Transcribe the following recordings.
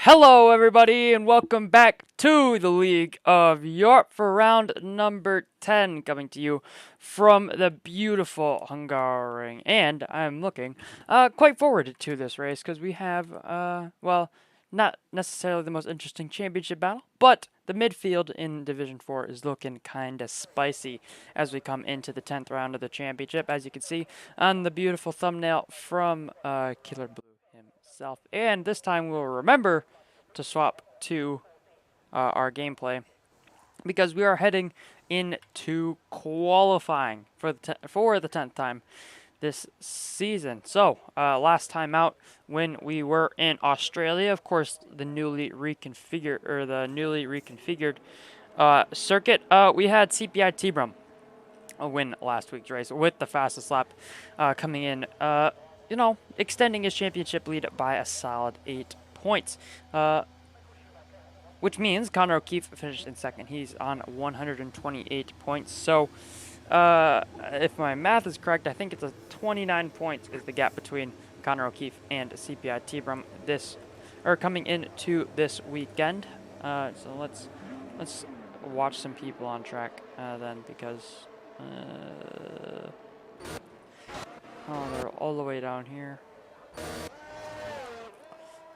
Hello, everybody, and welcome back to the League of Europe for round number 10, coming to you from the beautiful Hungary. And I'm looking quite forward to this race because we have, well, not necessarily the most interesting championship battle, but the midfield in Division 4 is looking kind of spicy as we come into the 10th round of the championship, as you can see on the beautiful thumbnail from Killer Blue himself. And this time we'll remember to swap to our gameplay because we are heading into qualifying for the 10th time this season. So last time out when we were in Australia, of course, the newly reconfigured circuit, we had CPI Tibrum win last week's race with the fastest lap coming in, extending his championship lead by a solid 8 points, which means Connor O'Keefe finished in second. He's on 128 points. So if my math is correct, I think it's 29 points is the gap between Connor O'Keefe and CPI Tibrum coming into this weekend. So let's watch some people on track then, because they're all the way down here.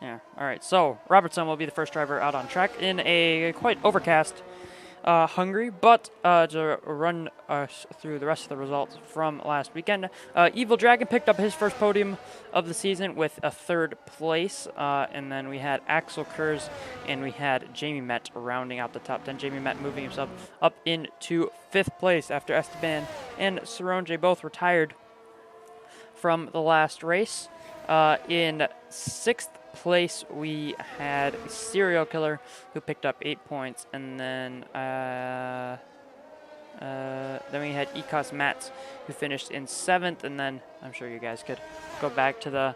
Yeah, alright, so Robertson will be the first driver out on track in a quite overcast Hungary, but to run us through the rest of the results from last weekend, Evil Dragon picked up his first podium of the season with a 3rd place, and then we had Axel Kurz and we had Jamie Met rounding out the top 10. Jamie Met moving himself up into 5th place after Esteban and Saronje both retired from the last race. In 6th place, we had Serial Killer, who picked up 8 points, and then we had Ecos Mats, who finished in 7th, and then I'm sure you guys could go back to the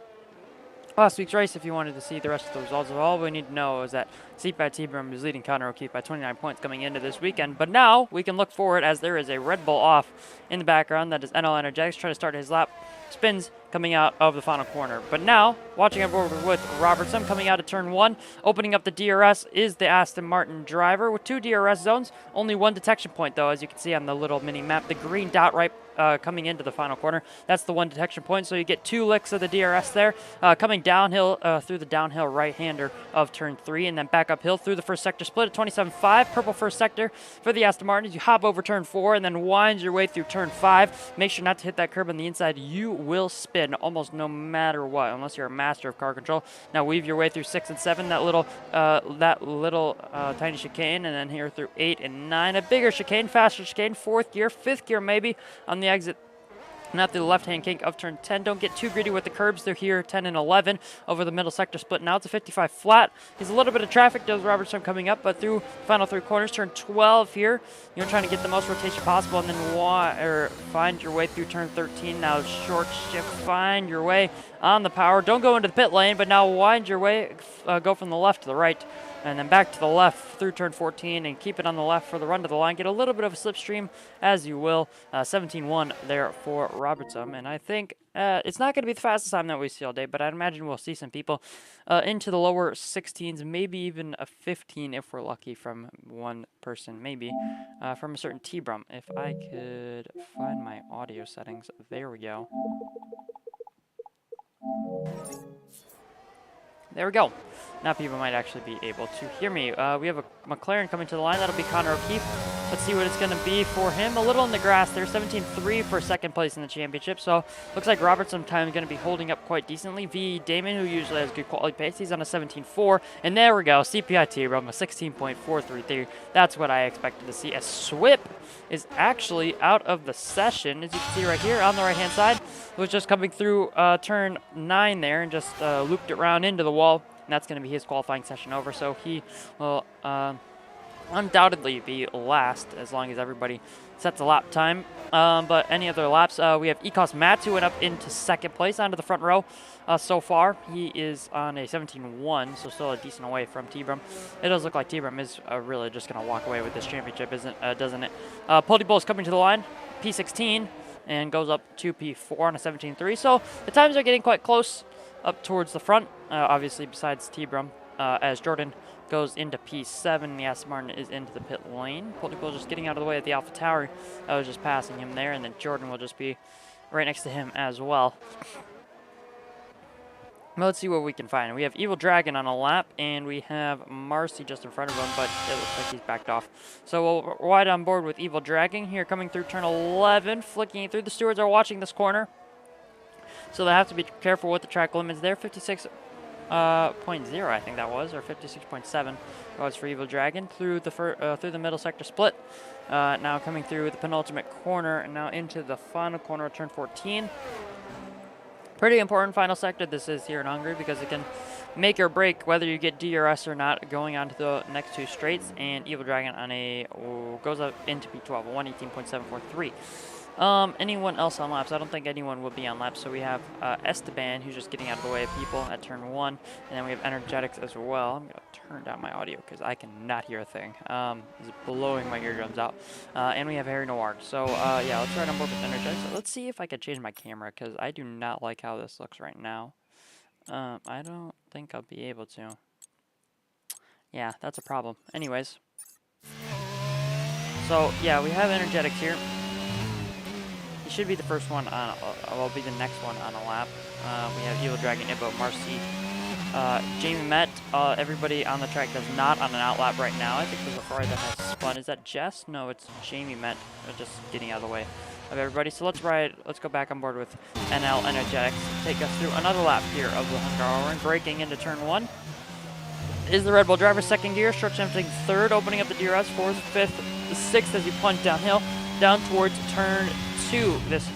last week's race if you wanted to see the rest of the results. All we need to know is that CPI Tibrum is leading Connor O'Keefe by 29 points coming into this weekend, but now we can look forward as there is a Red Bull off in the background. That is NL Energetics trying to start his lap. Spins coming out of the final corner. But now, watching over with Robertson coming out of turn 1, opening up the DRS is the Aston Martin driver with 2 DRS zones, only 1 detection point though, as you can see on the little mini map. The green dot right coming into the final corner, that's the 1 detection point, so you get 2 licks of the DRS there. Coming downhill through the downhill right-hander of turn 3, and then back uphill through the first sector split at 27.5, purple first sector for the Aston Martins. You hop over turn 4 and then wind your way through turn 5. Make sure not to hit that curb on the inside. You will spin almost no matter what, unless you're a master of car control. Now weave your way through 6 and 7, that little tiny chicane, and then here through 8 and 9, a bigger chicane, faster chicane, 4th gear, 5th gear maybe on the exit. Not the left-hand kink of turn 10. Don't get too greedy with the curbs. They're here 10 and 11 over the middle sector split. Now it's a 55 flat. There's a little bit of traffic, does Robertson coming up, but through final 3 corners, turn 12 here. You're trying to get the most rotation possible, and then find your way through turn 13. Now short shift, find your way on the power. Don't go into the pit lane, but now wind your way, go from the left to the right, and then back to the left through turn 14, and keep it on the left for the run to the line. Get a little bit of a slipstream as you will. 17-1 there for Robertson, and I think it's not going to be the fastest time that we see all day, but I'd imagine we'll see some people into the lower 16s, maybe even a 15 if we're lucky from one person, maybe from a certain Tibrum. If I could find my audio settings, there we go. There we go. Now people might actually be able to hear me. We have a McLaren coming to the line. That'll be Connor O'Keefe. Let's see what it's going to be for him. A little in the grass there. 17.3 for 2nd place in the championship. So looks like Robertson time is going to be holding up quite decently. V. Damon, who usually has good quality pace, he's on a 17.4. And there we go. CPI Tibrum, a 16.433. That's what I expected to see. A Swip is actually out of the session, as you can see right here on the right-hand side. It was just coming through turn 9 there and just looped it around into the wall. And that's going to be his qualifying session over, so he will undoubtedly be last as long as everybody sets a lap time. But any other laps, we have Ecos Mats, who went up into 2nd place onto the front row so far. He is on a 17.1, so still a decent away from Tibrum. It does look like Tibrum is really just going to walk away with this championship, doesn't it? Podibull is coming to the line, P16, and goes up to P4 on a 17.3. So the times are getting quite close up towards the front, obviously besides Tibrum. as Jordan goes into P7. The Aston Martin is into the pit lane. Poldipool just getting out of the way at the Alpha Tower. I was just passing him there, and then Jordan will just be right next to him as well. Well, let's see what we can find. We have Evil Dragon on a lap, and we have Marcy just in front of him, but it looks like he's backed off. So we'll ride on board with Evil Dragon here, coming through turn 11, flicking it through. The stewards are watching this corner, so they have to be careful with the track limits there. 56.0, I think that was, or 56.7 was for Evil Dragon through the middle sector split. Now coming through the penultimate corner, and now into the final corner of turn 14. Pretty important final sector this is here in Hungary, because it can make or break whether you get DRS or not going on to the next two straights. And Evil Dragon on goes up into P12, 118.743. Anyone else on laps? I don't think anyone will be on laps. So we have Esteban, who's just getting out of the way of people at turn 1. And then we have Energetics as well. I'm going to turn down my audio because I cannot hear a thing. It's blowing my eardrums out. And we have Harry Noir. So, yeah, let's ride on board with Energetics. So let's see if I can change my camera, because I do not like how this looks right now. I don't think I'll be able to. Yeah, that's a problem. Anyways. So, yeah, we have Energetics here. He should be the first one on, will be the next one on a lap. We have Evil Dragon, Ibo, Marcy, Jamie Met. Everybody on the track does not on an outlap right now. I think there's a Ferrari that has spun. Is that Jess? No, it's Jamie Met. Just getting out of the way of everybody. So let's go back on board with NL Energetics. Take us through another lap here of the Hungaroring. Braking into turn 1 is the Red Bull driver. Second gear, short shifting third, opening up the DRS, 4th, 5th, 6th as you plunge downhill, down towards turn 2. This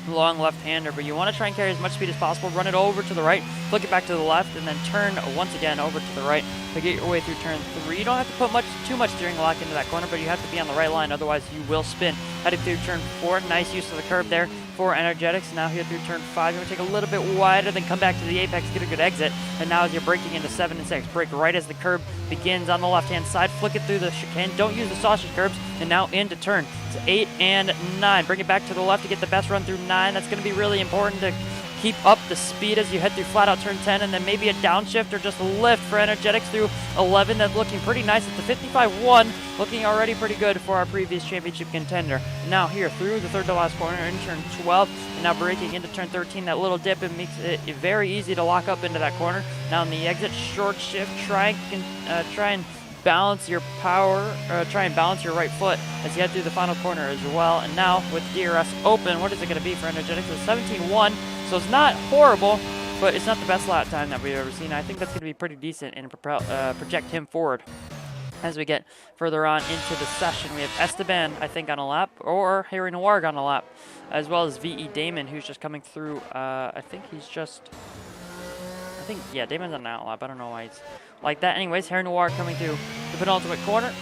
long left-hander, but you want to try and carry as much speed as possible. Run it over to the right, flick it back to the left, and then turn once again over to the right to get your way through turn 3. You don't have to put too much steering lock into that corner, but you have to be on the right line, otherwise you will spin. Heading through turn 4, nice use of the curb there for Energetics. Now here through turn 5, you're going to take a little bit wider, then come back to the apex, get a good exit, and now as you're braking into 7 and 6, brake right as the curb begins on the left-hand side, flick it through the chicane, don't use the sausage curbs, and now into turn 8 and 9. Bring it back to the left to get the best run through 9. That's going to be really important to keep up the speed as you head through flat out turn 10, and then maybe a downshift or just a lift for Energetics through 11. That's looking pretty nice at the 55-1, looking already pretty good for our previous championship contender. Now here through the third to last corner in turn 12, and now braking into turn 13. That little dip, it makes it very easy to lock up into that corner. Now in the exit, short shift, try and balance your power, try and balance your right foot as you head through the final corner as well. And now with DRS open, what is it going to be for Energetics? It's 17-1, so it's not horrible, but it's not the best lap time that we've ever seen. I think that's going to be pretty decent and project him forward as we get further on into the session. We have Esteban, I think, on a lap, or Harry Noir on a lap, as well as V.E. Damon, who's just coming through. Yeah, Damon's on an outlap. I don't know why he's like that. Anyways, Harry Noir coming through the penultimate corner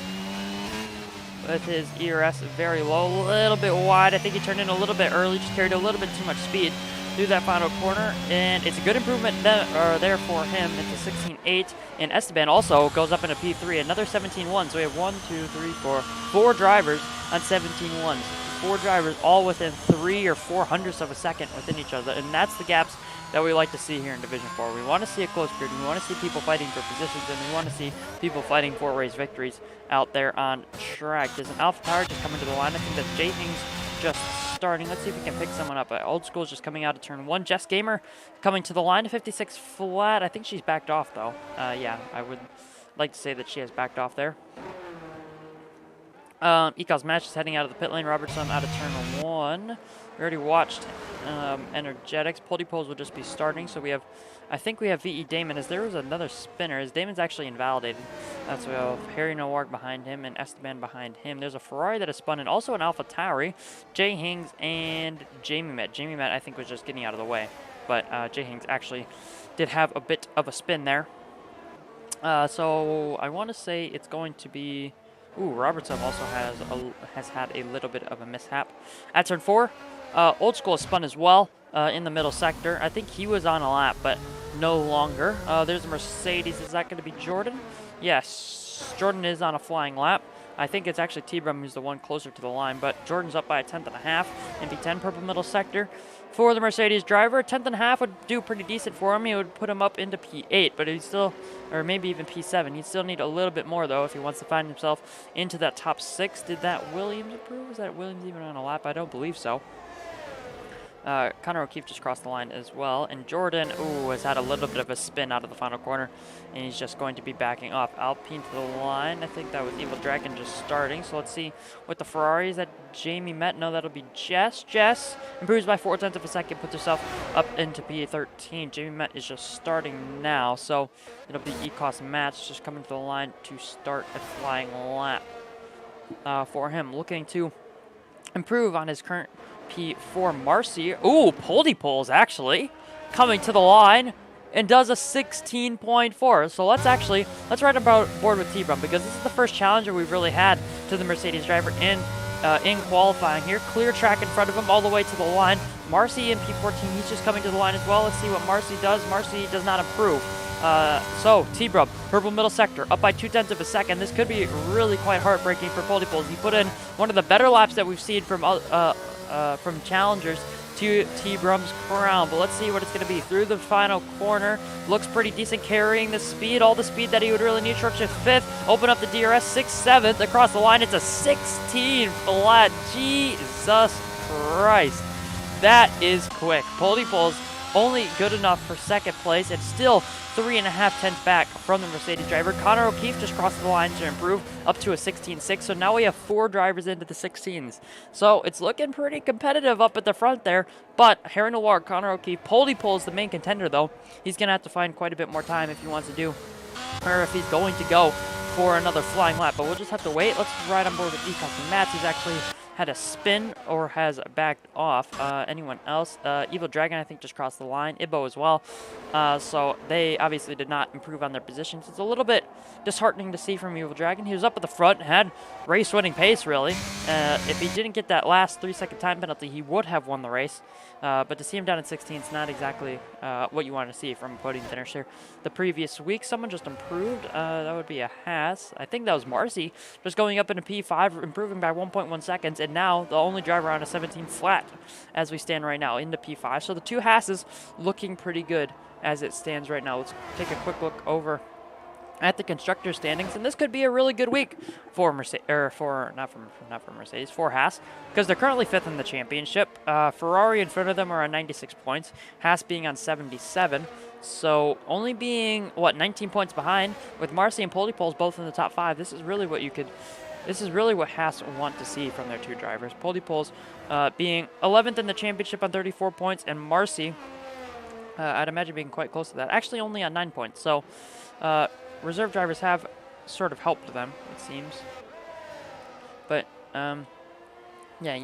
with his ERS very low, a little bit wide. I think he turned in a little bit early, just carried a little bit too much speed through that final corner, and it's a good improvement there for him into 16.8. And Esteban also goes up into P3, another 17.1. So we have 4 drivers on 17.1s. 4 drivers all within 3 or 4 hundredths of a second within each other, and that's the gaps that we like to see here in Division 4. We want to see a close grid, we want to see people fighting for positions, and we want to see people fighting for race victories out there on track. There's an Alpha Tower just coming to the line. I think that's Jay Hings just starting. Let's see if we can pick someone up. Old School's just coming out of turn 1. Jess Gamer coming to the line to 56 flat. I think she's backed off though. Yeah, I would like to say that she has backed off there. Ecos Match is heading out of the pit lane. Robertson out of turn 1. We already watched Energetics. Poldy Poles will just be starting. So we have, I think we have V.E. Damon, as there was another spinner. As Damon's actually invalidated. That's we have Harry Noir behind him and Esteban behind him. There's a Ferrari that is spun and also an Alpha Tauri. Jay Hings and Jamie Met. Jamie Met, I think, was just getting out of the way. But Jay Hings actually did have a bit of a spin there. So I want to say it's going to be... Ooh, Robertson also has had a little bit of a mishap. At turn 4, Old School spun as well in the middle sector. I think he was on a lap, but no longer. There's a Mercedes. Is that going to be Jordan? Yes, Jordan is on a flying lap. I think it's actually T-Brum who's the one closer to the line, but Jordan's up by a 10th and a half in P10, purple middle sector. For the Mercedes driver, 10th and a half would do pretty decent for him. He would put him up into P8, but he'd still, or maybe even P7. He'd still need a little bit more, though, if he wants to find himself into that top 6. Did that Williams approve? Was that Williams even on a lap? I don't believe so. Connor O'Keefe just crossed the line as well. And Jordan, has had a little bit of a spin out of the final corner. And he's just going to be backing off. Alpine to the line. I think that was Evil Dragon just starting. So let's see what the Ferrari is that Jamie met. No, that'll be Jess. Jess improves by 0.4 of a second. Puts herself up into P13. Jamie Met is just starting now. So it'll be ECOS Match just coming to the line to start a flying lap for him. Looking to improve on his current P4 Marcy. Poldy Poles actually coming to the line and does a 16.4. So let's right about board with T-Brum, because this is the first challenger we've really had to the Mercedes driver in qualifying here. Clear track in front of him all the way to the line. Marcy in P14, he's just coming to the line as well. Let's see what Marcy does. Marcy does not improve. So T-Brum, purple middle sector, up by 0.2 of a second. This could be really quite heartbreaking for Poldy Poles. He put in one of the better laps that we've seen from challengers to T-Brum's crown. But let's see what it's going to be. Through the final corner, looks pretty decent, carrying the speed, all the speed that he would really need. Short shift 5th, open up the DRS 6th, 7th, across the line. It's a 16 flat. Jesus Christ. That is quick. Poldy Poles only good enough for second place, and still 3.5 tenths back from the Mercedes driver. Connor O'Keefe just crossed the line to improve up to a 16.6. So now we have 4 drivers into the 16s. So it's looking pretty competitive up at the front there. But Harry Noir, Connor O'Keefe, Poldy Poles the main contender though. He's going to have to find quite a bit more time if he wants to do, or if he's going to go for another flying lap. But we'll just have to wait. Let's ride on board with ECOS and Mats. He's actually had a spin or has backed off. Anyone else? Evil Dragon, I think, just crossed the line. Ibo as well. So they obviously did not improve on their positions. It's a little bit disheartening to see from Evil Dragon. He was up at the front, had race-winning pace, really. If he didn't get that last 3-second time penalty, he would have won the race. But to see him down at 16 is not exactly what you want to see from a podium finisher. The previous week, someone just improved. That would be a Haas. I think that was Marcy, just going up into P5, improving by 1.1 seconds. And now the only driver on a 17 flat as we stand right now into P5. So the 2 Haas's looking pretty good as it stands right now. Let's take a quick look over at the constructor standings, and this could be a really good week for Mercedes, or for not for Mercedes, for Haas, because they're currently 5th in the championship. Ferrari in front of them are on 96 points, Haas being on 77, so only being 19 points behind, with Marcy and Poldy Poles both in the top 5. This is really what Haas want to see from their 2 drivers. Poldy Poles being 11th in the championship on 34 points, and Marcy, I'd imagine, being quite close to that, actually only on 9 points. So reserve drivers have sort of helped them, it seems. But yeah,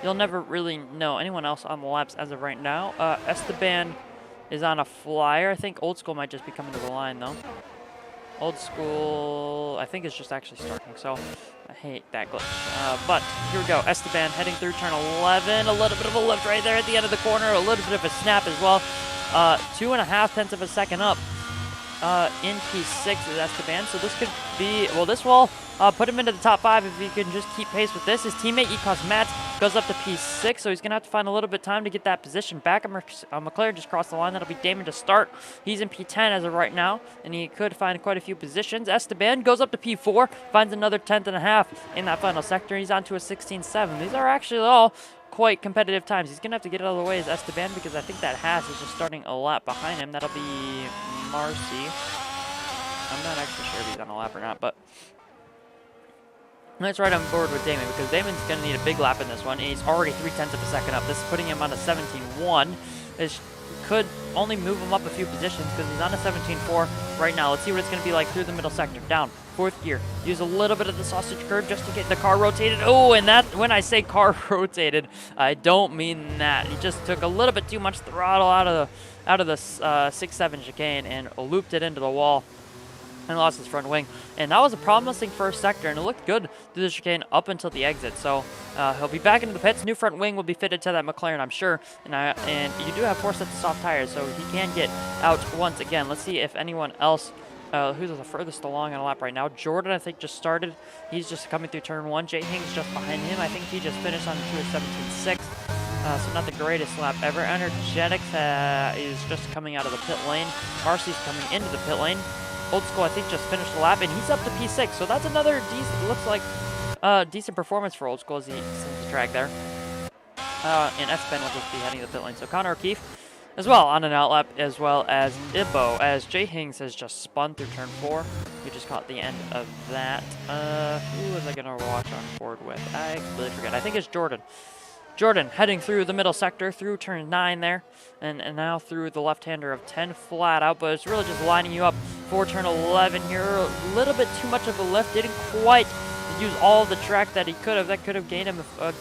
you'll never really know anyone else on the laps as of right now. Esteban is on a flyer. I think Old School might just be coming to the line though. Old School, I think, is just actually starting, so I hate that glitch. But here we go. Esteban heading through turn 11. A little bit of a lift right there at the end of the corner. A little bit of a snap as well. 2.5 tenths of a second up in P6 is Esteban. So this could be, well, this will put him into the top 5 if he can just keep pace with this. His teammate, ECOS Mats, goes up to P6, so he's going to have to find a little bit of time to get that position back. McLaren just crossed the line. That'll be Damon to start. He's in P10 as of right now, and he could find quite a few positions. Esteban goes up to P4, finds another 10th and a half in that final sector. He's on to a 16.7. These are actually all quite competitive times. He's going to have to get out of the way as Esteban, because I think that Haas is just starting a lap behind him. That'll be Marcy. I'm not actually sure if he's on a lap or not, but let's ride on board with Damon, because Damon's going to need a big lap in this one, and he's already 0.3 of a second up. This is putting him on a 17.1. This could only move him up a few positions, because he's on a 17.4 right now. Let's see what it's going to be like through the middle sector. Down, 4th gear. Use a little bit of the sausage curve just to get the car rotated. Oh, and that, when I say car rotated, I don't mean that. He just took a little bit too much throttle out of the 6-7 chicane and looped it into the wall and lost his front wing. And that was a promising first sector, and it looked good through the chicane up until the exit. So he'll be back into the pits. New front wing will be fitted to that McLaren, I'm sure. And you do have 4 sets of soft tires, so he can get out once again. Let's see if anyone else who's the furthest along on a lap right now. Jordan, I think, just started. He's just coming through turn 1. Jay Hing's just behind him. I think he just finished on 2:17.6. So not the greatest lap ever. Energetics is just coming out of the pit lane. Marcy's coming into the pit lane. Old School, I think, just finished the lap, and he's up to P6. So that's another decent, looks like decent performance for Old School as he sends the track there. And S-Ben will just be heading to the pit lane. So Connor O'Keefe as well on an outlap, as well as Ibbo, as Jay Hings has just spun through turn 4. We just caught the end of that. Who was I going to watch on board with? I completely forget. I think it's Jordan. Jordan heading through the middle sector, through turn 9 there, and now through the left-hander of 10 flat out, but it's really just lining you up for turn 11 here. A little bit too much of a lift, didn't quite use all the track that he could have. That could have gained him a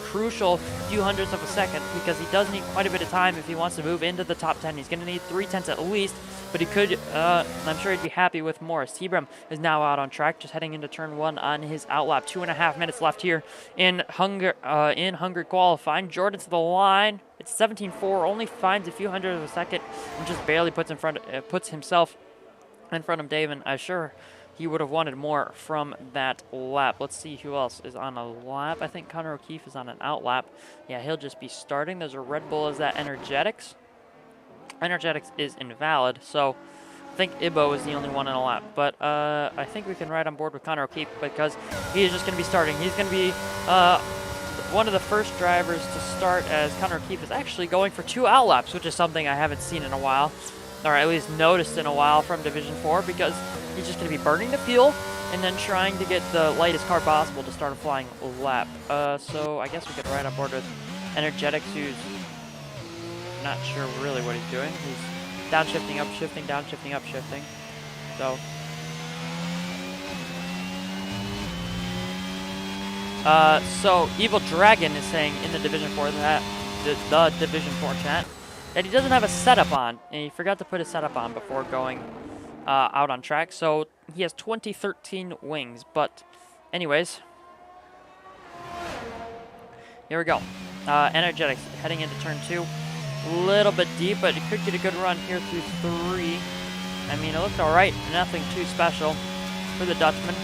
crucial few hundredths of a second, because he does need quite a bit of time if he wants to move into the top 10. He's going to need 3 tenths at least, but he could, I'm sure he'd be happy with more. T-Brum is now out on track, just heading into turn 1 on his outlap. 2.5 minutes left here in Hungary qualifying. Jordan to the line. It's 17.4, only finds a few hundredths of a second, and just barely puts himself in front of Dave, and I'm sure he would have wanted more from that lap. Let's see who else is on a lap. I think Connor O'Keefe is on an out lap. Yeah, he'll just be starting. There's a Red Bull. Is that Energetics? Energetics is invalid, so I think Ibbo is the only one on a lap. But I think we can ride on board with Connor O'Keefe because he is just going to be starting. He's going to be one of the first drivers to start, as Connor O'Keefe is actually going for 2 out laps, which is something I haven't seen in a while, or at least noticed in a while from Division 4, because he's just going to be burning the fuel and then trying to get the lightest car possible to start a flying lap. So I guess we could ride on board with Energetics, who's not sure really what he's doing. He's downshifting, upshifting, downshifting, upshifting. So Evil Dragon is saying in the Division 4 that the Division 4 chat that he doesn't have a setup on, and he forgot to put his setup on before going out on track. So he has 2013 wings. But anyways, here we go. Energetics heading into turn 2. A little bit deep, but it could get a good run here through 3. I mean, it looked all right. Nothing too special for the Dutchman.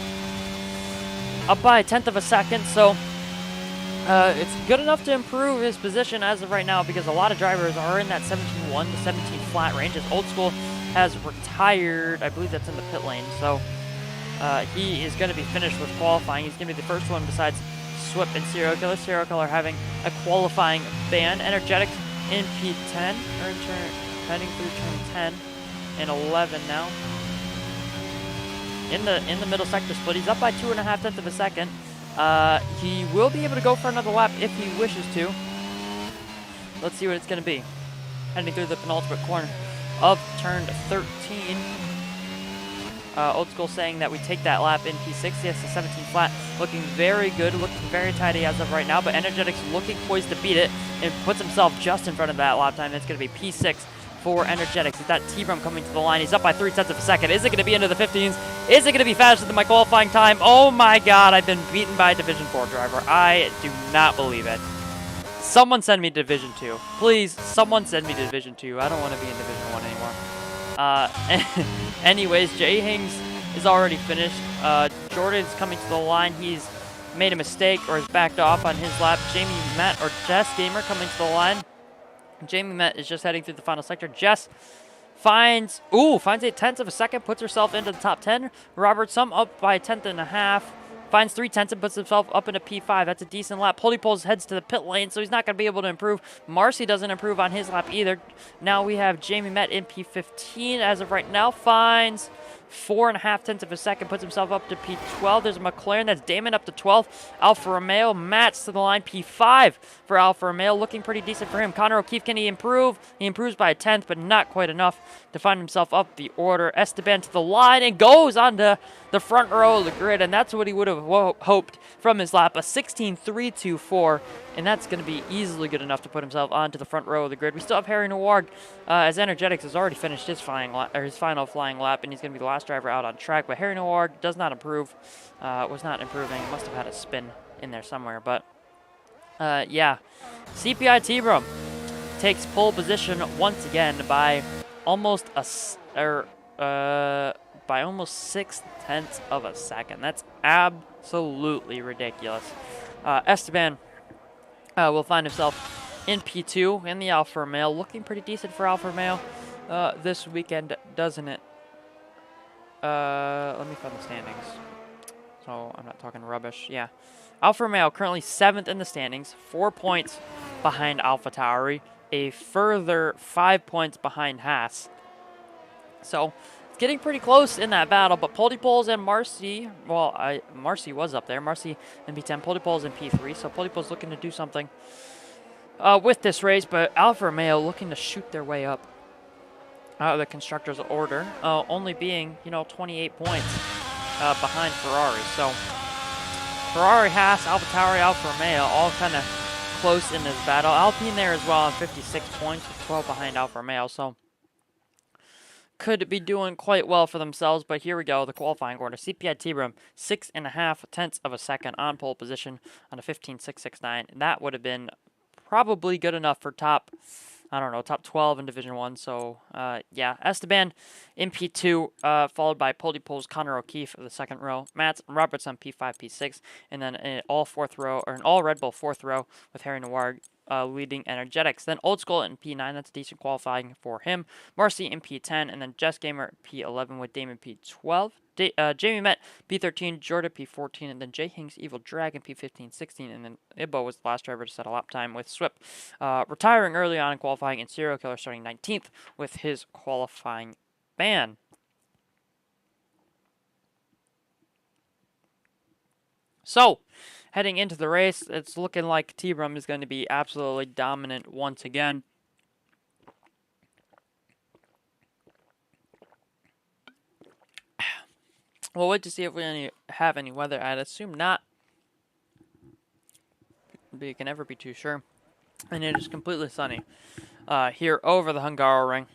Up by 1/10 of a second, so it's good enough to improve his position as of right now, because a lot of drivers are in that 17.1 to 17 flat range. As Old School has retired, I believe that's in the pit lane, so he is going to be finished with qualifying. He's going to be the first one besides Swip and Serial Killer. Serial Killer having a qualifying ban. Energetics in P10, or heading through turn 10 and 11 now. In the middle sector split, he's up by 2.5 tenths of a second. He will be able to go for another lap if he wishes to. Let's see what it's going to be. Heading through the penultimate corner of turn 13. Old School saying that we take that lap in P6. Yes, the 17 flat looking very good, looking very tidy as of right now, but Energetics looking poised to beat it and puts himself just in front of that lap time. It's going to be P6 for Energetics. Is that T-Brum coming to the line? He's up by 3 tenths of a second. Is it going to be into the 15s? Is it going to be faster than my qualifying time? Oh my god, I've been beaten by a Division 4 driver. I do not believe it. Someone send me Division 2. Please, someone send me Division 2. I don't want to be in Division 1 anymore. Anyways, Jay Hings is already finished. Jordan's coming to the line. He's made a mistake or has backed off on his lap. Jamie Met or Jess Gamer coming to the line. Jamie Met is just heading through the final sector. Jess finds 8 tenths of a second, puts herself into the top 10. Robert Sum up by 1.5 tenths. Finds 3 tenths and puts himself up into P5. That's a decent lap. Holy Poles heads to the pit lane, so he's not going to be able to improve. Marcy doesn't improve on his lap either. Now we have Jamie Met in P15 as of right now. Finds 4.5 tenths of a second, puts himself up to P12. There's a McLaren. That's Damon up to 12th. Alfa Romeo, Matt's to the line. P5 for Alfa Romeo. Looking pretty decent for him. Connor O'Keefe, can he improve? He improves by 1/10, but not quite enough to find himself up the order. Esteban to the line and goes onto the front row of the grid, and that's what he would have hoped from his lap. A 16.324, and that's going to be easily good enough to put himself onto the front row of the grid. We still have Harry Noir, as Energetics has already finished his final flying lap, and he's going to be the last driver out on track. But Harry Noir does not improve, was not improving. Must have had a spin in there somewhere. But yeah, CPI T-Brum takes pole position once again by almost by almost 0.6 of a second. That's absolutely ridiculous. Esteban will find himself in P2 in the Alfa Romeo, looking pretty decent for Alfa Romeo this weekend, doesn't it? Let me find the standings, so I'm not talking rubbish. Yeah, Alfa Romeo currently 7th in the standings, 4 points behind AlphaTauri, a further 5 points behind Haas. So it's getting pretty close in that battle, but Poldipoles and Marcy, well, Marcy was up there. Marcy in P10, Poldipoles in P3, so Poldipoles looking to do something with this race, but Alfa Romeo looking to shoot their way up out of the constructors' order, only being, 28 points behind Ferrari. So Ferrari, Haas, AlphaTauri, Alfa Romeo all kind of close in this battle. Alpine there as well on 56 points, with 12 behind Alfa Romeo. So could be doing quite well for themselves, but here we go, the qualifying order. CPI T-Brum, 6.5 of a second on pole position on a 15.669. That would have been probably good enough for top 12 in Division 1. So, yeah, Esteban in P2, followed by Poldipoles, Connor O'Keefe of the second row, Mats Roberts on P5, P6, and then an all Red Bull fourth row with Harry Noir leading Energetics. Then Old School in P9, that's decent qualifying for him. Marcy in P10, and then Jess Gamer P11 with Damon P12. Jamie Met P13, Jordan P14, and then Jay Hings Evil Dragon P15, 16, and then Ibbo was the last driver to set a lap time with Swip retiring early on in qualifying, and Serial Killer starting 19th with his qualifying ban. So, heading into the race, it's looking like T-Brum is going to be absolutely dominant once again. We'll wait to see if we have any weather. I'd assume not, but you can never be too sure. And it is completely sunny here over the Hungaroring.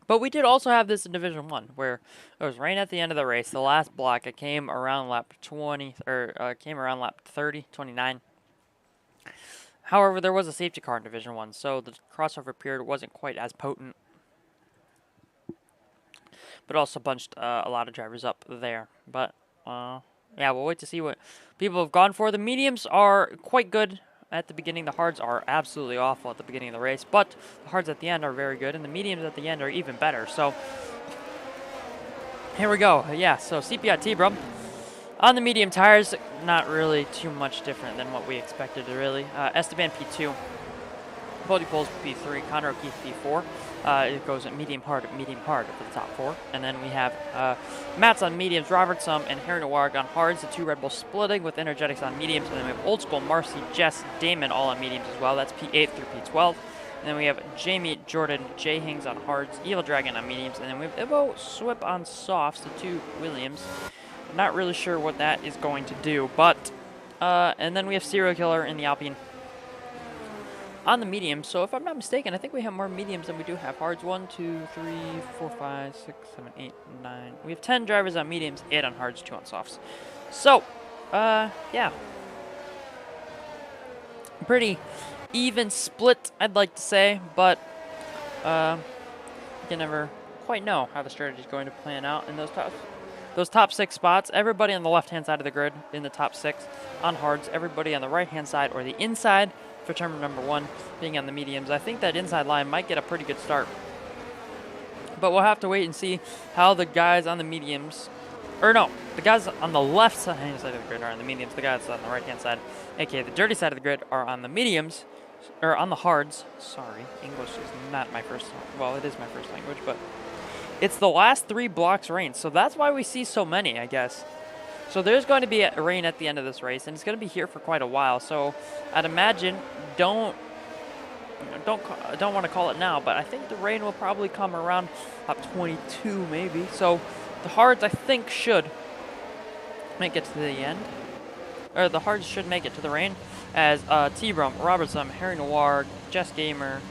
But we did also have this in Division 1, where there was rain at the end of the race. The last block, it came around lap 30, 29. However, there was a safety car in Division 1, so the crossover period wasn't quite as potent. But also bunched a lot of drivers up there. But, yeah, we'll wait to see what people have gone for. The mediums are quite good at the beginning. The hards are absolutely awful at the beginning of the race, but the hards at the end are very good, and the mediums at the end are even better. So here we go. Yeah, so CPI T-Brum on the medium tires, not really too much different than what we expected, really. Esteban P2, Poldipoles P3, Connor O'Keefe P4. It goes at medium hard for the top 4. And then we have Mats on mediums, Robertson and Harry Noir on hards, the 2 Red Bulls splitting with Energetics on mediums. And then we have Old School, Marcy, Jess, Damon all on mediums as well. That's P8 through P12. And then we have Jamie, Jordan, Jay Hings on hards, Evil Dragon on mediums. And then we have Ivo Swip on softs, the 2 Williams. Not really sure what that is going to do, but and then we have Serial Killer in the Alpine on the mediums. So if I'm not mistaken, I think we have more mediums than we do have hards. 1, 2, 3, 4, 5, 6, 7, 8, 9. We have 10 drivers on mediums, 8 on hards, 2 on softs. So, yeah. Pretty even split, I'd like to say, but you can never quite know how the strategy is going to plan out in those top 6 spots. Everybody on the left-hand side of the grid in the top 6 on hards. Everybody on the right-hand side or the inside for turn number 1 being on the mediums. I think that inside line might get a pretty good start, but we'll have to wait and see how the guys on the mediums, or no, the guys on the left side of the grid are on the mediums. The guys on the right-hand side, aka the dirty side of the grid, are on the mediums, or on the hards. Sorry, English is not my first, well, it is my first language, but it's the last 3 blocks rain, so that's why we see so many, I guess. So there's going to be a rain at the end of this race, and it's going to be here for quite a while. So I'd imagine don't want to call it now, but I think the rain will probably come around up 22 maybe. So the hards, I think, should make it to the end, or the hards should make it to the rain, as T-Brum, Robertson, Harry Noir, Jess Gamer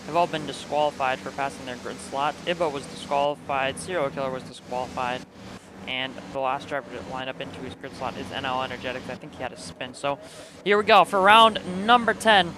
have all been disqualified for passing their grid slot. Ibbo was disqualified, Serial Killer was disqualified, and the last driver to line up into his grid slot is NL Energetics. I think he had a spin. So here we go for round number 10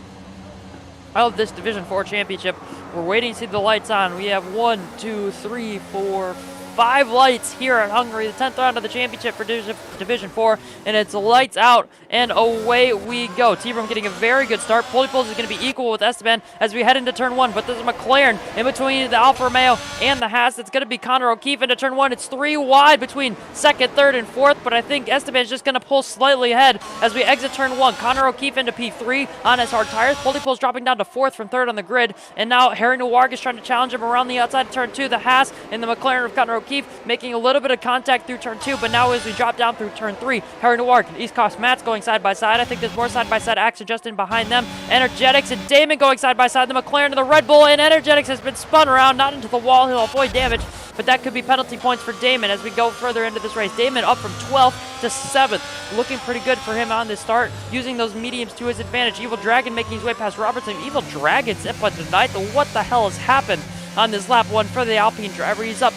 of this Division 4 championship. We're waiting to see the lights on. We have 1, 2, 3, 4, 5 lights here at Hungary, the 10th round of the championship for Division 4, and it's lights out, and away we go. T-Brum getting a very good start. Pole Pulse is going to be equal with Esteban as we head into turn 1, but there's a McLaren in between the Alfa Romeo and the Haas. It's going to be Connor O'Keefe into turn 1. It's 3 wide between 2nd, 3rd, and 4th, but I think Esteban's just going to pull slightly ahead as we exit turn 1. Connor O'Keefe into P3 on his hard tires. Pole Pulse dropping down to 4th from 3rd on the grid, and now Harry Noir is trying to challenge him around the outside of turn 2. The Haas and the McLaren of Connor O'Keefe making a little bit of contact through turn 2, but now as we drop down through turn 3, Harry Noir and East Coast Mats going side by side. I think there's more side by side action just in behind them. Energetics and Damon going side by side. The McLaren and the Red Bull, and Energetics has been spun around, not into the wall. He'll avoid damage, but that could be penalty points for Damon as we go further into this race. Damon up from 12th to 7th, looking pretty good for him on this start, using those mediums to his advantage. Evil Dragon making his way past Robertson. Evil Dragon zip up to 9th. What the hell has happened on this lap 1 for the Alpine driver? He's up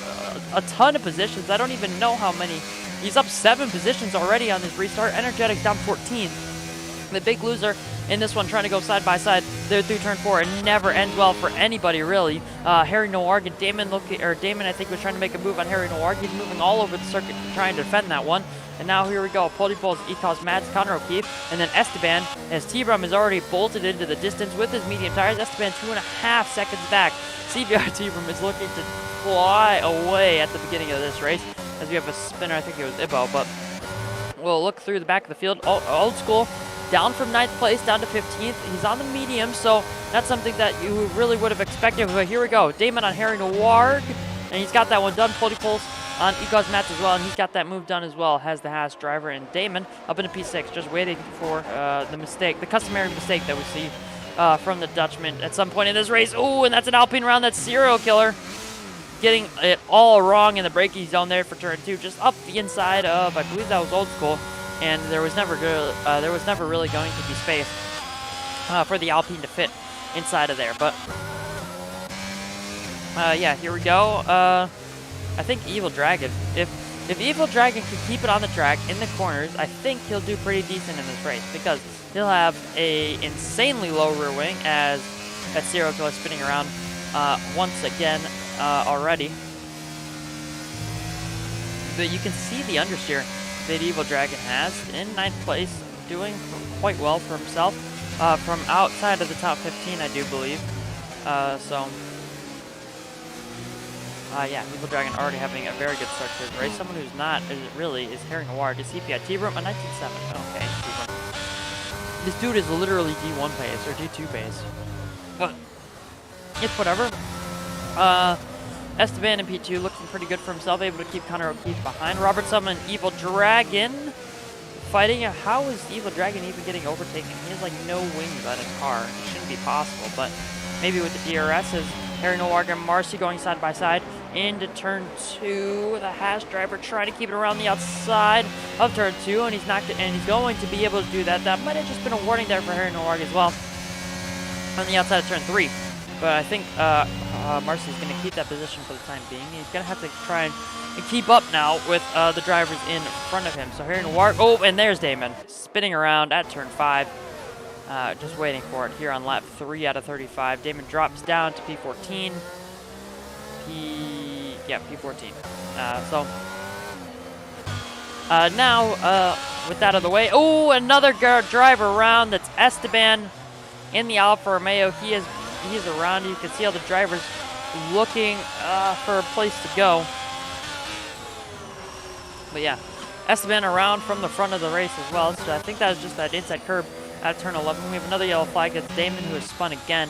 a ton of positions. I don't even know how many. He's up 7 positions already on this restart. Energetics down 14. The big loser in this one, trying to go side by side there through turn 4, and never ends well for anybody really. Harry Noir and Damon Damon I think was trying to make a move on Harry Noir. He's moving all over the circuit trying to defend that one. And now here we go. Pole Pulse, Ecos Mads, Connor O'Keefe, and then Esteban, as T-Brum is already bolted into the distance with his medium tires. Esteban 2.5 seconds back. CBR T-Brum is looking to fly away at the beginning of this race as we have a spinner. I think it was Ibo, but we'll look through the back of the field. Old School down from 9th place down to 15th. He's on the medium, so that's something that you really would have expected. But here we go. Damon on Harry Noir, and he's got that one done. Pole Pulse on Ecos Mats as well, and he's got that move done as well. Has the Haas driver, and Damon up into P6, just waiting for the customary mistake that we see from the Dutchman at some point in this race. Ooh, and that's an Alpine round. That's Serial Killer getting it all wrong in the braking zone there for turn 2, just up the inside of, I believe that was Old School, and there was never really going to be space for the Alpine to fit inside of there. But yeah, here we go. I think Evil Dragon, if Evil Dragon can keep it on the track in the corners, I think he'll do pretty decent in this race, because he'll have a insanely low rear wing as that Serial Killer spinning around once again already. But you can see the understeer that Evil Dragon has in 9th place, doing quite well for himself from outside of the top 15, I do believe. Yeah, Evil Dragon already having a very good start to his race. Someone who's not is Harry Noir. Does CPI T-Brum a 19.7? Okay, T-Brum. This dude is literally D1 pace or D2 pace, but it's whatever. Esteban in P2 looking pretty good for himself, able to keep Connor O'Keefe behind. Robertson and Evil Dragon fighting. How is Evil Dragon even getting overtaken? He has like no wings on his car. It shouldn't be possible, but maybe with the DRS as Harry Noir and Marcy going side by side into turn 2. The Haas driver trying to keep it around the outside of turn 2, and he's going to be able to do that. That might have just been a warning there for Harry Noir as well on the outside of turn 3. But I think Marcy's going to keep that position for the time being. He's going to have to try and keep up now with the drivers in front of him. So Harry Noir, oh, and there's Damon spinning around at turn 5. Just waiting for it here on lap 3 out of 35. Damon drops down to P14. P14. Now, with that out of the way, oh, another driver around. That's Esteban in the Alfa Romeo. He's around. You can see all the drivers looking for a place to go. But yeah, Esteban around from the front of the race as well. So I think that was just that inside curb at turn 11. We have another yellow flag. That's Damon, who has spun again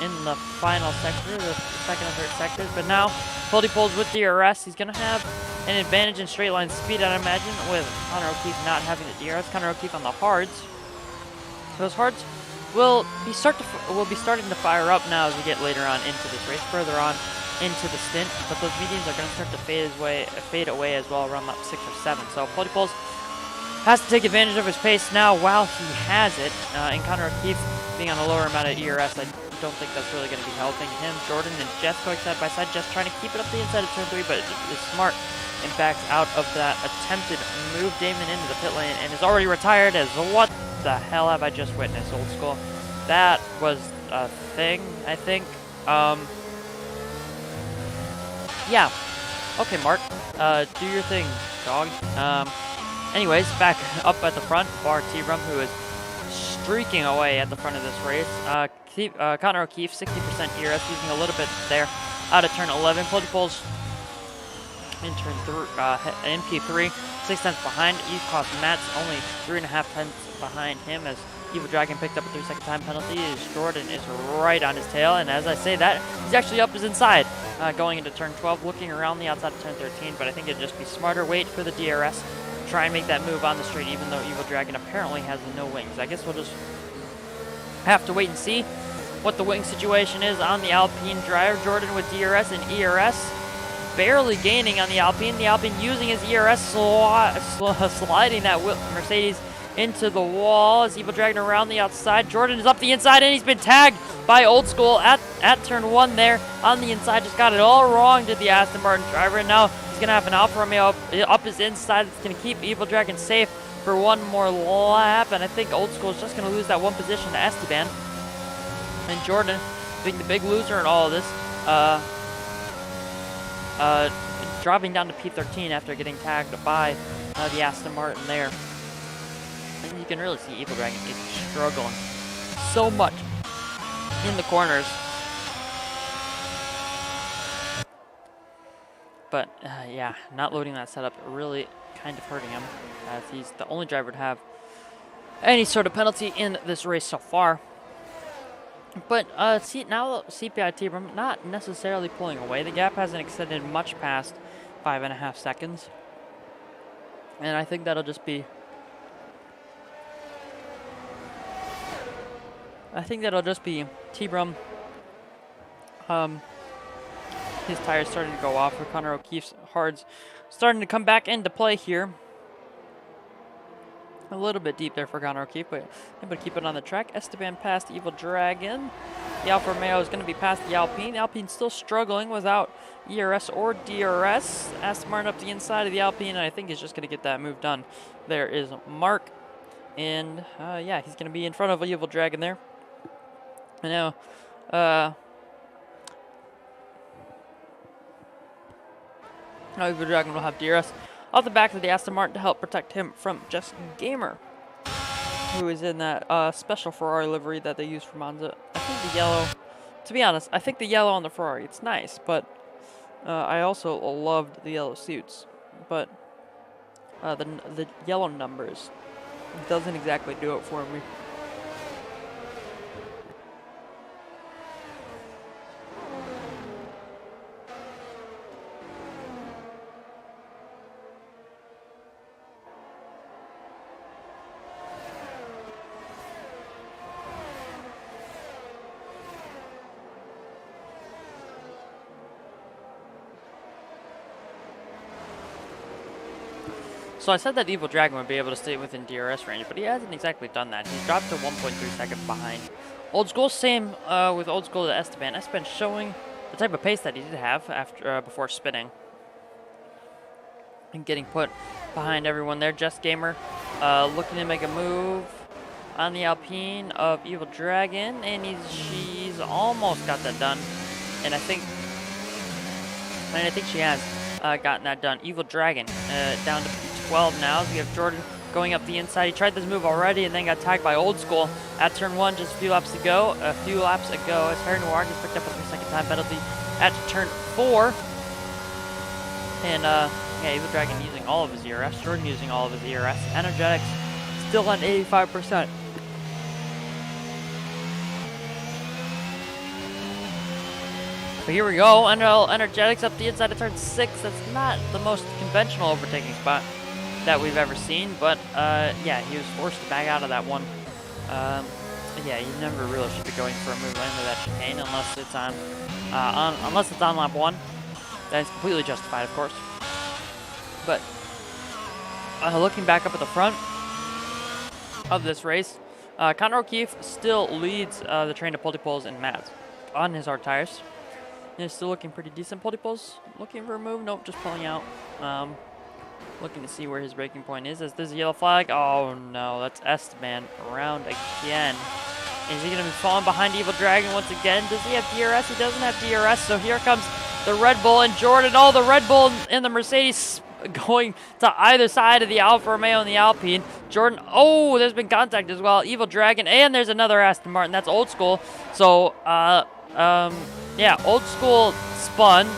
in the final sector, the second and third sectors. But now, Pole Pulse with DRS. He's going to have an advantage in straight line speed, I'd imagine, with Connor O'Keefe not having the DRS. Connor O'Keefe on the hards. Those hards will be starting to fire up now as we get later on into this race, further on into the stint. But those mediums are going to start to fade away as well around lap 6 or 7. So Pole Pulse has to take advantage of his pace now while he has it. And Connor O'Keefe being on a lower amount of ERS, I don't think that's really going to be helping him. Jordan and Jess going side by side, Jess trying to keep it up the inside of turn 3, but is smart and backs out of that attempted move. Damon into the pit lane and is already retired. As what the hell have I just witnessed, Old School? That was a thing, I think. Yeah, Okay, Mark, do your thing, dog. Anyways, back up at the front, Bar T-Rum, who is streaking away at the front of this race. Connor O'Keefe, 60% ERS, using a little bit there out of turn 11. Polypoles in turn MP3, 6 tenths behind. Eve cost Matt's only 3.5 tenths behind him as Evil Dragon picked up a 3-second time penalty. Jordan is right on his tail, and as I say that, he's actually up his inside going into turn 12, looking around the outside of turn 13, but I think it'd just be smarter. Wait for the DRS. Try and make that move on the straight, even though Evil Dragon apparently has no wings. I guess we'll just have to wait and see what the wing situation is on the Alpine driver. Jordan with DRS and ERS, barely gaining on the Alpine. The Alpine using his ERS, sliding that Mercedes into the wall as Evil Dragon around the outside. Jordan is up the inside, and he's been tagged by Old School at turn 1 there on the inside. Just got it all wrong, did the Aston Martin driver, and now he's going to have an Alfa Romeo up his inside. It's going to keep Evil Dragon safe for one more lap, and I think Old School is just going to lose that one position to Esteban. And Jordan, being the big loser in all of this, dropping down to P13 after getting tagged by the Aston Martin there. And you can really see Evil Dragon is struggling so much in the corners. But yeah, not loading that setup really kind of hurting him, as he's the only driver to have any sort of penalty in this race so far. But see, now CPI T-Brum not necessarily pulling away. The gap hasn't extended much past 5.5 seconds. And I think that'll just be... T-Brum. His tires starting to go off for Connor O'Keefe's hards starting to come back into play here. A little bit deep there for Connor O'Keefe, but able to keep it on the track. Esteban past Evil Dragon. The Alfa Romeo is going to be past the Alpine. The Alpine still struggling without ERS or DRS. Aston Martin up the inside of the Alpine, and I think he's just going to get that move done. There is Mark, and yeah, he's going to be in front of Evil Dragon there. And now, Evil Dragon will have DRS off the back of the Aston Martin to help protect him from Just Gamer, who is in that special Ferrari livery that they use for Monza. I think the yellow, to be honest, I think the yellow on the Ferrari, it's nice, but I also loved the yellow suits. But the yellow numbers doesn't exactly do it for me. So I said that Evil Dragon would be able to stay within DRS range, but he hasn't exactly done that. He's dropped to 1.3 seconds behind Old School. Same with Old School to Esteban. Esteban showing the type of pace that he did have after before spinning and getting put behind everyone there. Just Gamer looking to make a move on the Alpine of Evil Dragon, and she's almost got that done. And I think she has gotten that done. Evil Dragon down to P12 now. So we have Jordan going up the inside. He tried this move already and then got tagged by Old School at turn 1 just a few laps ago. As Harry Noir gets picked up a 3-second time penalty at turn 4. And yeah, Evil Dragon using all of his ERS. Jordan using all of his ERS. Energetics still at 85%. But here we go, Energetics up the inside of turn 6. That's not the most conventional overtaking spot that we've ever seen, but yeah, he was forced to back out of that one. Yeah, you never really should be going for a move into that chicane unless it's on lap 1. That is completely justified, of course. But looking back up at the front of this race, Connor O'Keefe still leads the train of Polypoles and Mads on his hard tires. It's still looking pretty decent. Polypoles looking for a move. Nope, just pulling out. Looking to see where his braking point is. As there's a yellow flag. Oh no, that's Esteban around again. Is he going to be falling behind Evil Dragon once again? Does he have DRS? He doesn't have DRS, so here comes the Red Bull and Jordan. Oh, the Red Bull and the Mercedes going to either side of the Alfa Romeo and the Alpine. Jordan, oh, there's been contact as well. Evil Dragon, and there's another Aston Martin. That's Old School. So, yeah, Old School spun.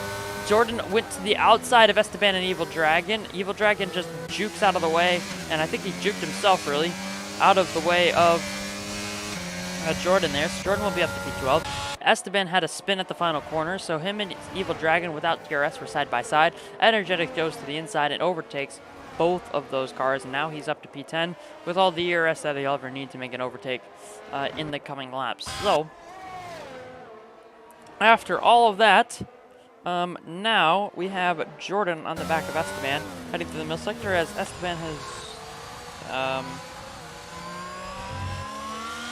Jordan went to the outside of Esteban and Evil Dragon. Evil Dragon just jukes out of the way, and I think he juked himself, really, out of the way of Jordan there. So Jordan will be up to P12. Esteban had a spin at the final corner, so him and Evil Dragon without DRS were side by side. Energetic goes to the inside and overtakes both of those cars, and now he's up to P10 with all the DRS that he'll ever need to make an overtake in the coming laps. So, after all of that, now we have Jordan on the back of Esteban heading through the middle sector as Esteban has,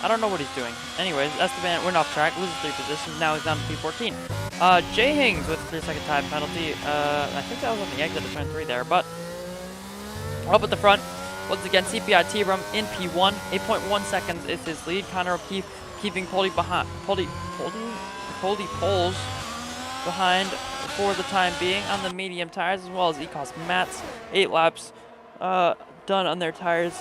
I don't know what he's doing. Anyways, Esteban went off track, loses 3 positions. Now he's down to P14. Jay Hings with a 3-second time penalty. I think that was on the exit of turn 3 there, but up at the front, once again, CPI T-Rum in P1. 8.1 seconds is his lead. Connor O'Keefe keeping Poldy Poles behind for the time being on the medium tires, as well as Ecos Mats. 8 laps done on their tires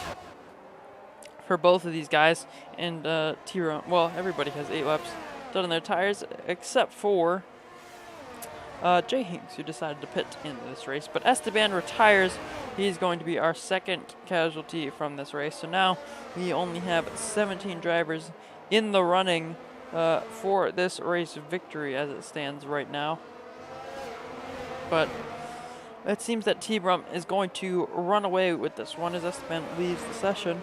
for both of these guys, and T-Rum, well, everybody has 8 laps done on their tires except for Jay Hinks, who decided to pit in this race. But Esteban retires. He's going to be our second casualty from this race. So now we only have 17 drivers in the running for this race victory as it stands right now. But it seems that T-Rum is going to run away with this one as Esteban leaves the session.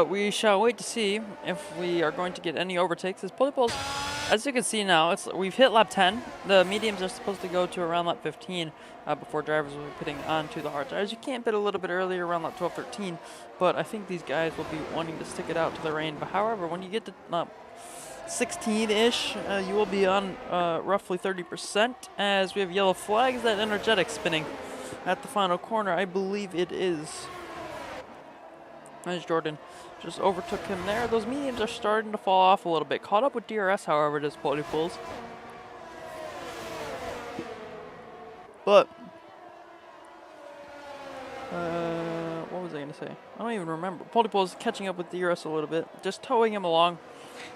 We shall wait to see if we are going to get any overtakes. As Polypoles, as you can see now, we've hit lap 10. The mediums are supposed to go to around lap 15 before drivers will be pitting onto the hard tires. You can pit a little bit earlier, around lap 12, 13, but I think these guys will be wanting to stick it out to the rain. But however, when you get to lap 16-ish, you will be on roughly 30%, as we have yellow flags. That energetic spinning at the final corner, I believe it is. As Jordan just overtook him there. Those mediums are starting to fall off a little bit. Caught up with DRS, however, it is Polypoles. But, what was I going to say? I don't even remember. Polypoles catching up with DRS a little bit. Just towing him along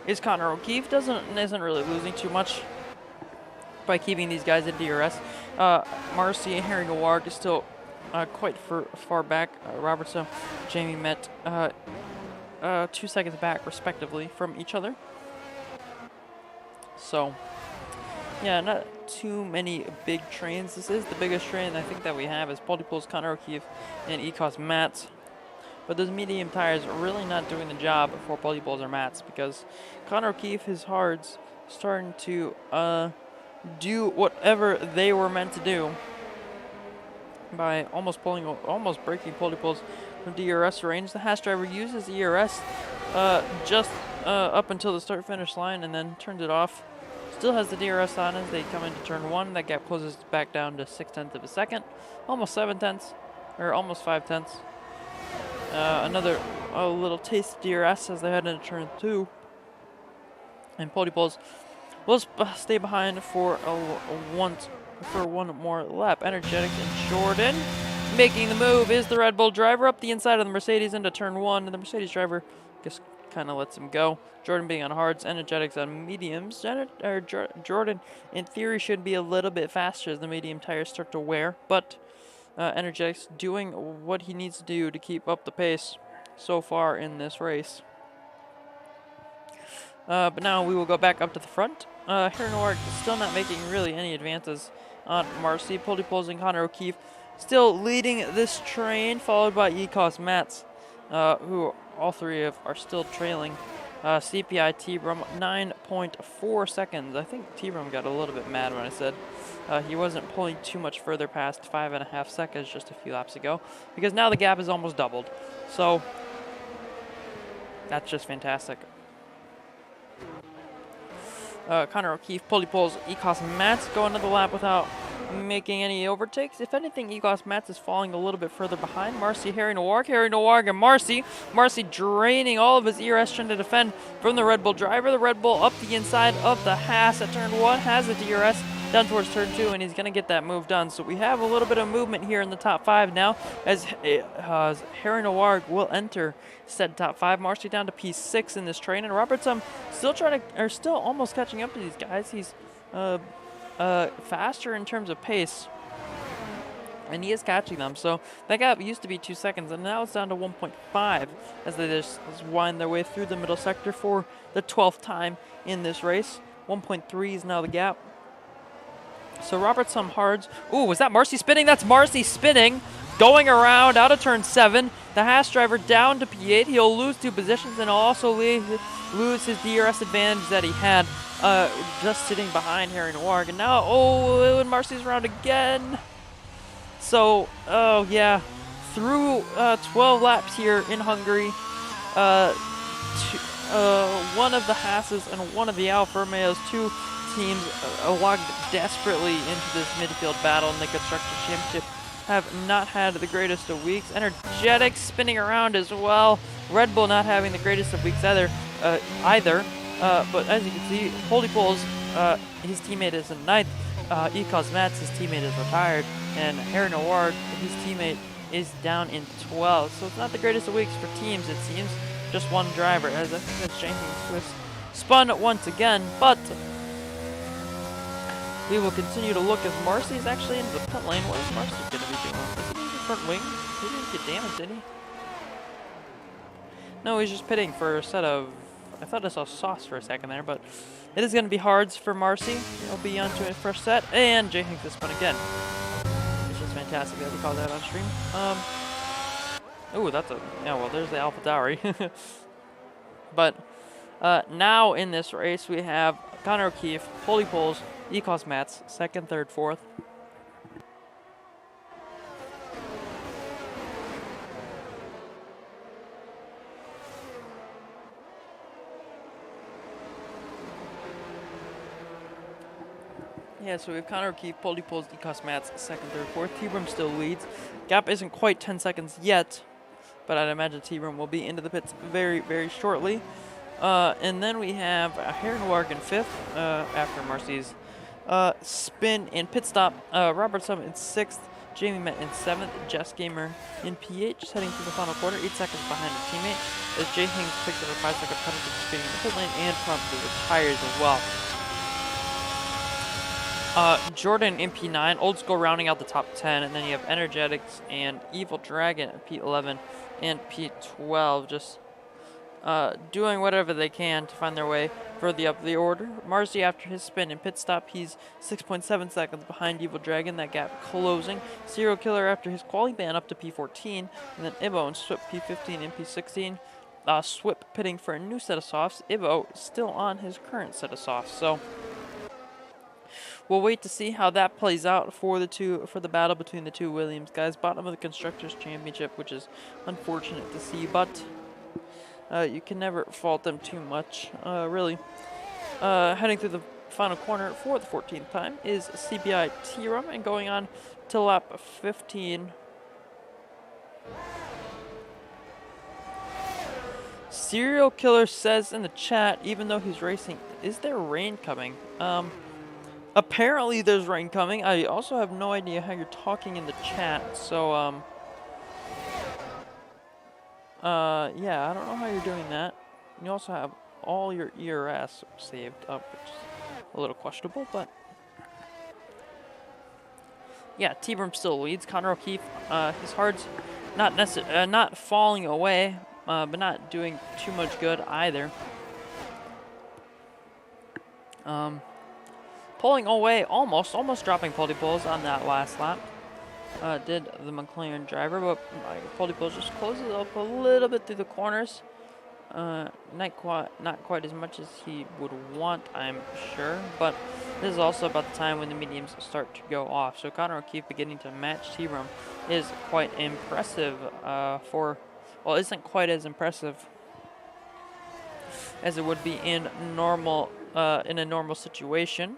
is Connor O'Keefe. Isn't really losing too much by keeping these guys in DRS. Marcy and Harry Gawarg is still quite far back. Robertson, Jamie Met 2 seconds back, respectively, from each other. So, yeah, not too many big trains. This is the biggest train I think that we have is Polypoles, Connor O'Keefe, and Ecos Mats. But those medium tires are really not doing the job for Polypoles or Mats, because Connor O'Keefe, his hards, starting to do whatever they were meant to do by almost breaking Polypoles from DRS range. The Haas driver uses the ERS just up until the start-finish line and then turns it off. Still has the DRS on as they come into turn 1. That gap closes back down to 0.6 of a second. Almost 0.7, or almost 0.5. Another little taste of DRS as they head into turn 2. And Polypoles will stay behind for one more lap. Energetic and Jordan making the move is the Red Bull driver up the inside of the Mercedes into turn 1, and the Mercedes driver just kind of lets him go. Jordan being on hards, Energetics on mediums. Jordan, in theory, should be a little bit faster as the medium tires start to wear, but Energetics doing what he needs to do to keep up the pace so far in this race. But now we will go back up to the front. Harry Noir still not making really any advances on Marcy. Polypoles and Connor O'Keefe still leading this train, followed by Ecos Mats, who all three are still trailing CPI T-Brum 9.4 seconds. I think T-Brum got a little bit mad when I said he wasn't pulling too much further past 5.5 seconds just a few laps ago, because now the gap is almost doubled. So that's just fantastic. Connor O'Keefe pulley pulls Ecos Mats, go another lap without making any overtakes. If anything, Ecos Mats is falling a little bit further behind. Marcy, Harry Noir, and Marcy. Marcy draining all of his ERS trying to defend from the Red Bull driver. The Red Bull up the inside of the Haas at turn 1, has the DRS down towards turn 2, and he's going to get that move done. So we have a little bit of movement here in the top 5 now, as Harry Noir will enter said top 5. Marcy down to P6 in this train, and Roberts still almost catching up to these guys. He's faster in terms of pace, and he is catching them. So that gap used to be 2 seconds, and now it's down to 1.5 as they just wind their way through the middle sector for the 12th time in this race. 1.3 is now the gap. So Roberts some hards. Ooh, was that Marcy spinning? That's Marcy spinning, going around out of turn 7. The Haas driver down to P8. He'll lose 2 positions, and he'll also lose his DRS advantage that he had just sitting behind Harry Noir. And now, and Marcy's around again. So, oh yeah, through 12 laps here in Hungary, one of the Haas's and one of the Alfa Romeo's, 2 teams logged desperately into this midfield battle in the Constructors' Championship, have not had the greatest of weeks. Energetic spinning around as well. Red Bull not having the greatest of weeks either. But as you can see, Holy Pulls, his teammate is in 9th. Ecos Mats, his teammate is retired. And Harry Noir, his teammate, is down in 12th. So it's not the greatest of weeks for teams, it seems. Just one driver, as I think that's Jenkins, who has spun once again. But we will continue to look as Marcy's actually into the pit lane. What is Marcy going to be doing? Is he in the front wing? He didn't get damaged, did he? No, he's just pitting for a set of... I thought I saw sauce for a second there, but it is going to be hards for Marcy. He'll be on to a fresh set, and J. Hinks is spun again. It's just fantastic that we call that on stream. Ooh, that's a... Yeah, well, there's the Alpha Tauri. But now in this race, we have Connor O'Keefe, Holy Pulls, Ecos Mats, 2nd, 3rd, 4th. Yeah, so we have Connor O'Keefe, Holy Pulls, Ecos Mats, 2nd, 3rd, 4th. T-Brum still leads. Gap isn't quite 10 seconds yet, but I'd imagine T-Brum will be into the pits very, very shortly. And then we have Harry Noir in 5th after Marcy's spin and pit stop. Robert Summit in 6th, Jamie Met in 7th, Jess Gamer in P8, just heading through the final quarter, 8 seconds behind his teammate, as Jay Hings picked up a 5-second penalty for speeding in the pit lane and promptly retires as well. Jordan in P9, Old School rounding out the top 10, and then you have Energetics and Evil Dragon at P11 and P12, just doing whatever they can to find their way further up the order. Marcy, after his spin and pit stop, he's 6.7 seconds behind Evil Dragon, that gap closing. Serial Killer after his quali ban up to P14, and then Ivo and Swip P15 and P16. Swip pitting for a new set of softs. Ivo still on his current set of softs, so we'll wait to see how that plays out for the battle between the 2 Williams guys. Bottom of the Constructors' Championship, which is unfortunate to see, but you can never fault them too much, really. Heading through the final corner for the 14th time is CBI T-Rum, and going on to lap 15. Serial Killer says in the chat, even though he's racing, is there rain coming? Apparently there's rain coming. I also have no idea how you're talking in the chat, so yeah, I don't know how you're doing that. You also have all your ERS saved up, which is a little questionable, but yeah, T-Brum still leads. Connor O'Keefe, his hard's not falling away, but not doing too much good either. Pulling away, almost dropping Poldy Pulls on that last lap. Did the McLaren driver, but Poldy Pulls just closes up a little bit through the corners. not quite as much as he would want, I'm sure, but this is also about the time when the mediums start to go off. So Connor O'Keefe beginning to match T-Rum is quite impressive well, isn't quite as impressive as it would be in a normal situation.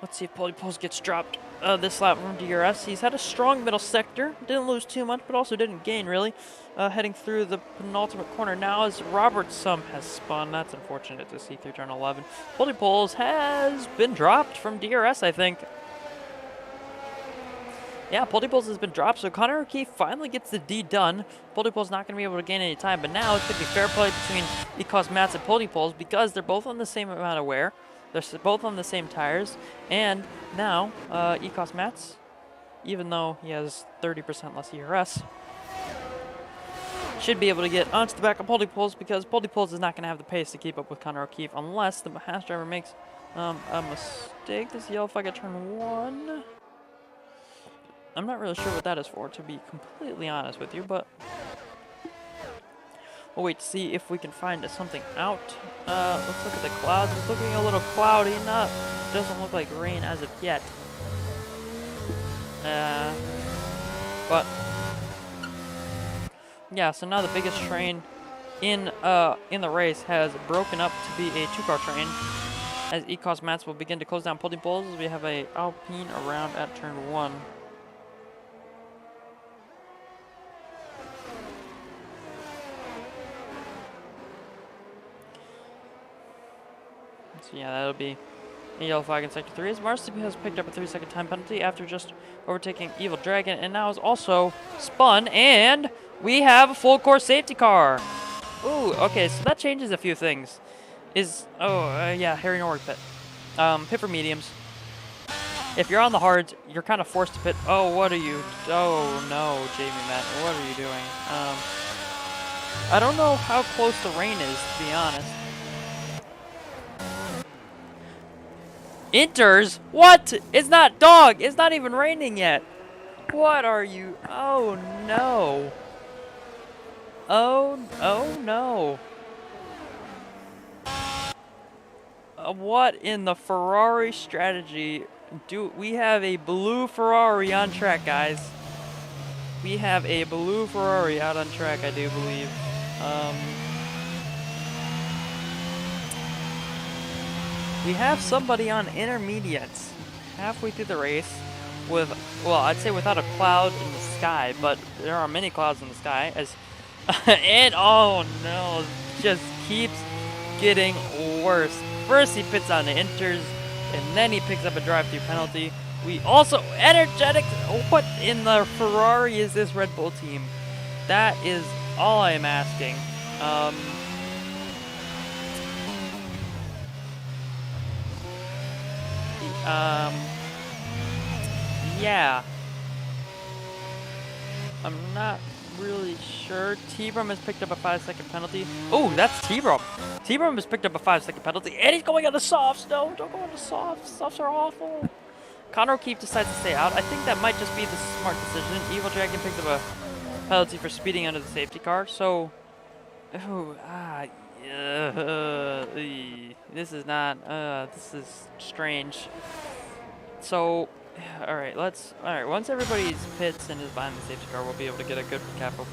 Let's see if Polypoles gets dropped this lap from DRS. He's had a strong middle sector. Didn't lose too much, but also didn't gain, really. Heading through the penultimate corner now as Robert's has spun. That's unfortunate to see through turn 11. Polypoles has been dropped from DRS, I think. Yeah, Polypoles has been dropped, so Connor O'Keefe finally gets the D done. Polypoles not going to be able to gain any time, but now it's going to be fair play between Ecos Mats and Polypoles because they're both on the same amount of wear. They're both on the same tires, and now Ecos Mats, even though he has 30% less ERS, should be able to get onto the back of Polypoles because Polypoles is not going to have the pace to keep up with Connor O'Keefe unless the Haas driver makes a mistake. This yellow flag at turn 1. I'm not really sure what that is for, to be completely honest with you, but we'll wait to see if we can find something out. Let's look at the clouds. It's looking a little cloudy. Doesn't look like rain as of yet. But yeah, so now the biggest train in the race has broken up to be a 2-car train, as Ecos Mats will begin to close down Polypoles as we have a Alpine around at turn 1. So yeah, that'll be a yellow flag in Sector 3 as Marcy has picked up a 3-second time penalty after just overtaking Evil Dragon and now is also spun, and we have a full course safety car. Ooh, okay, so that changes a few things. Yeah, Harry Norwood pit. Pit for mediums. If you're on the hards, you're kind of forced to pit. Oh, what are you? Oh no, Jamie Matt, what are you doing? I don't know how close the rain is, to be honest. Inters? What? It's not dog. It's not even raining yet. What are you? Oh no. Oh no. What in the Ferrari strategy? We have a blue Ferrari on track, guys. We have a blue Ferrari out on track, I do believe. We have somebody on intermediates halfway through the race with, well, I'd say without a cloud in the sky, but there are many clouds in the sky as, and oh no, just keeps getting worse. First he pits on the inters, and then he picks up a drive-through penalty. We also, energetic, what in the Ferrari is this Red Bull team? That is all I'm asking. Yeah. I'm not really sure. T-Brum has picked up a 5-second penalty. Oh, that's T-Brum. T-Brum has picked up a 5-second penalty, and he's going on the softs. No, don't go on the softs. Softs are awful. Connor O'Keefe decides to stay out. I think that might just be the smart decision. Evil Dragon picked up a penalty for speeding under the safety car. So, this is not, this is strange. So, alright, once everybody's pits and is behind the safety car, we'll be able to get a good recap of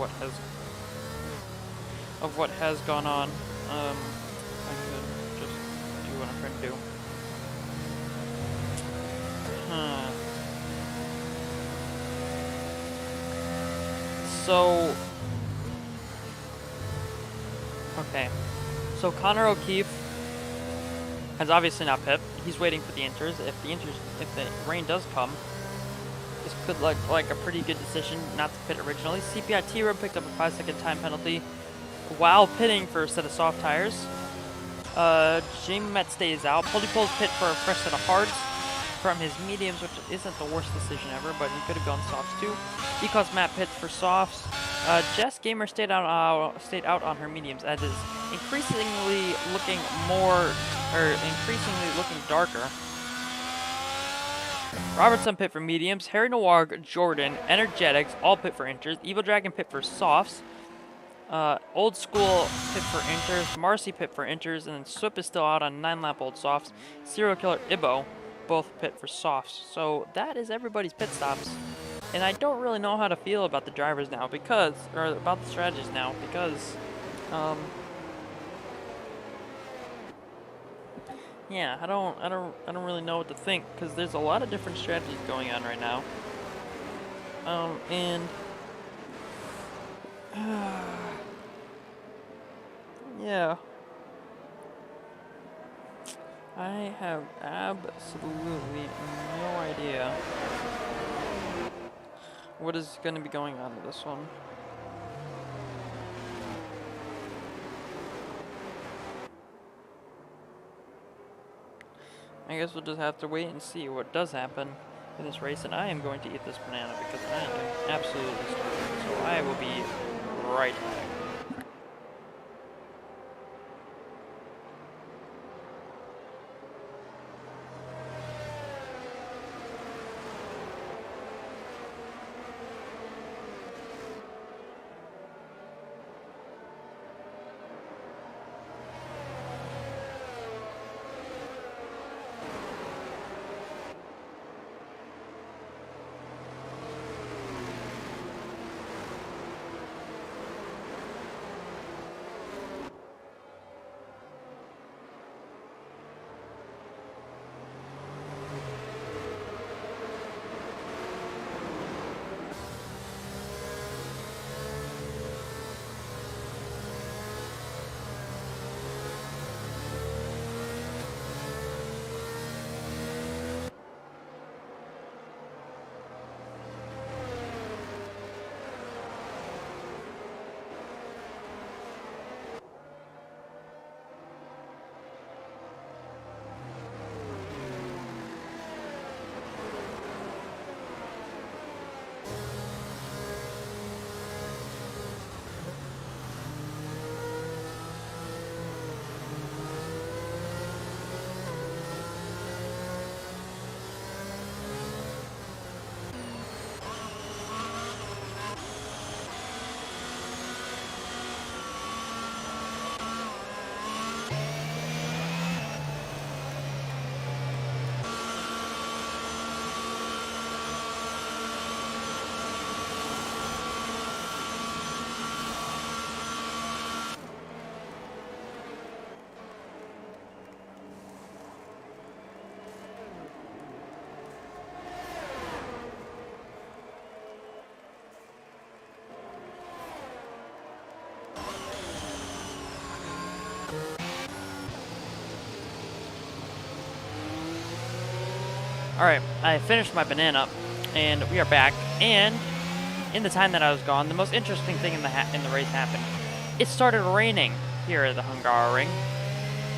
what has gone on. I could just do what I'm trying to do. So, okay. So Connor O'Keefe has obviously not pit. He's waiting for the inters. If the rain does come, this could look like a pretty good decision not to pit originally. CPI T-Rub picked up a 5-second time penalty while pitting for a set of soft tires. Jamie Met stays out. Polypoles pit for a fresh set of hards from his mediums, which isn't the worst decision ever, but he could have gone softs too. Ecos Matt pit for softs. Jess Gamer stayed out on her mediums, as is increasingly looking darker. Robertson pit for mediums. Harry Noir, Jordan, Energetics all pit for inters. Evil Dragon pit for softs. Old School pit for inters, Marcy pit for inters, and then Swip is still out on 9-lap old softs. Serial Killer Ibbo both pit for softs. So that is everybody's pit stops. And I don't really know how to feel about the drivers now because, or about the strategies now because, yeah, I don't really know what to think because there's a lot of different strategies going on right now. Yeah. I have absolutely no idea what is going to be going on with this one. I guess we'll just have to wait and see what does happen in this race, and I am going to eat this banana because I am absolutely starving, so I will be right back. Alright, I finished my banana, and we are back, and in the time that I was gone, the most interesting thing in the race happened. It started raining here at the Hungary.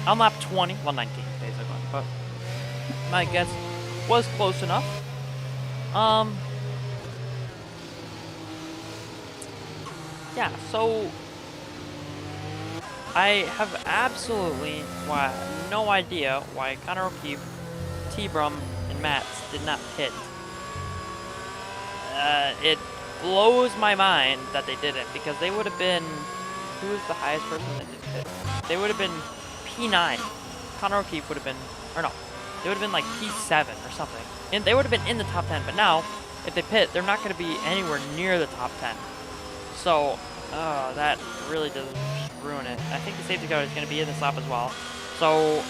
On lap 20, well 19 basically, but my guess was close enough. Yeah, so I have absolutely no idea why Connor O'Keefe, T-Brum, and Mats did not pit. It blows my mind that they didn't, because they would have been, who was the highest person that did pit? They would have been P9. Connor O'Keefe would have been, or no, they would have been like P7 or something. And they would have been in the top 10, but now, if they pit, they're not going to be anywhere near the top 10. So, that really does ruin it. I think the safety car is going to be in this lap as well. So,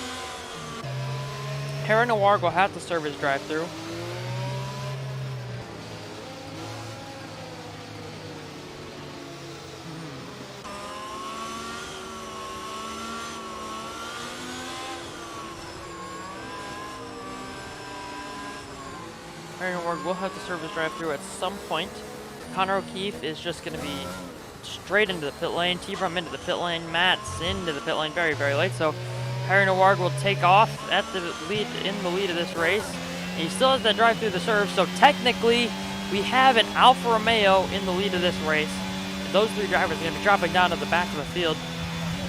Harry Noir will have to serve his drive-through. Harry Noir will have to serve his drive-through at some point. Connor O'Keefe is just going to be straight into the pit lane. T-Brum into the pit lane. Matt's into the pit lane very, very late. So Harry Noir will take off at the lead, in the lead of this race. And he still has that drive through the serve. So technically, we have an Alfa Romeo in the lead of this race. And those three drivers are going to be dropping down to the back of the field,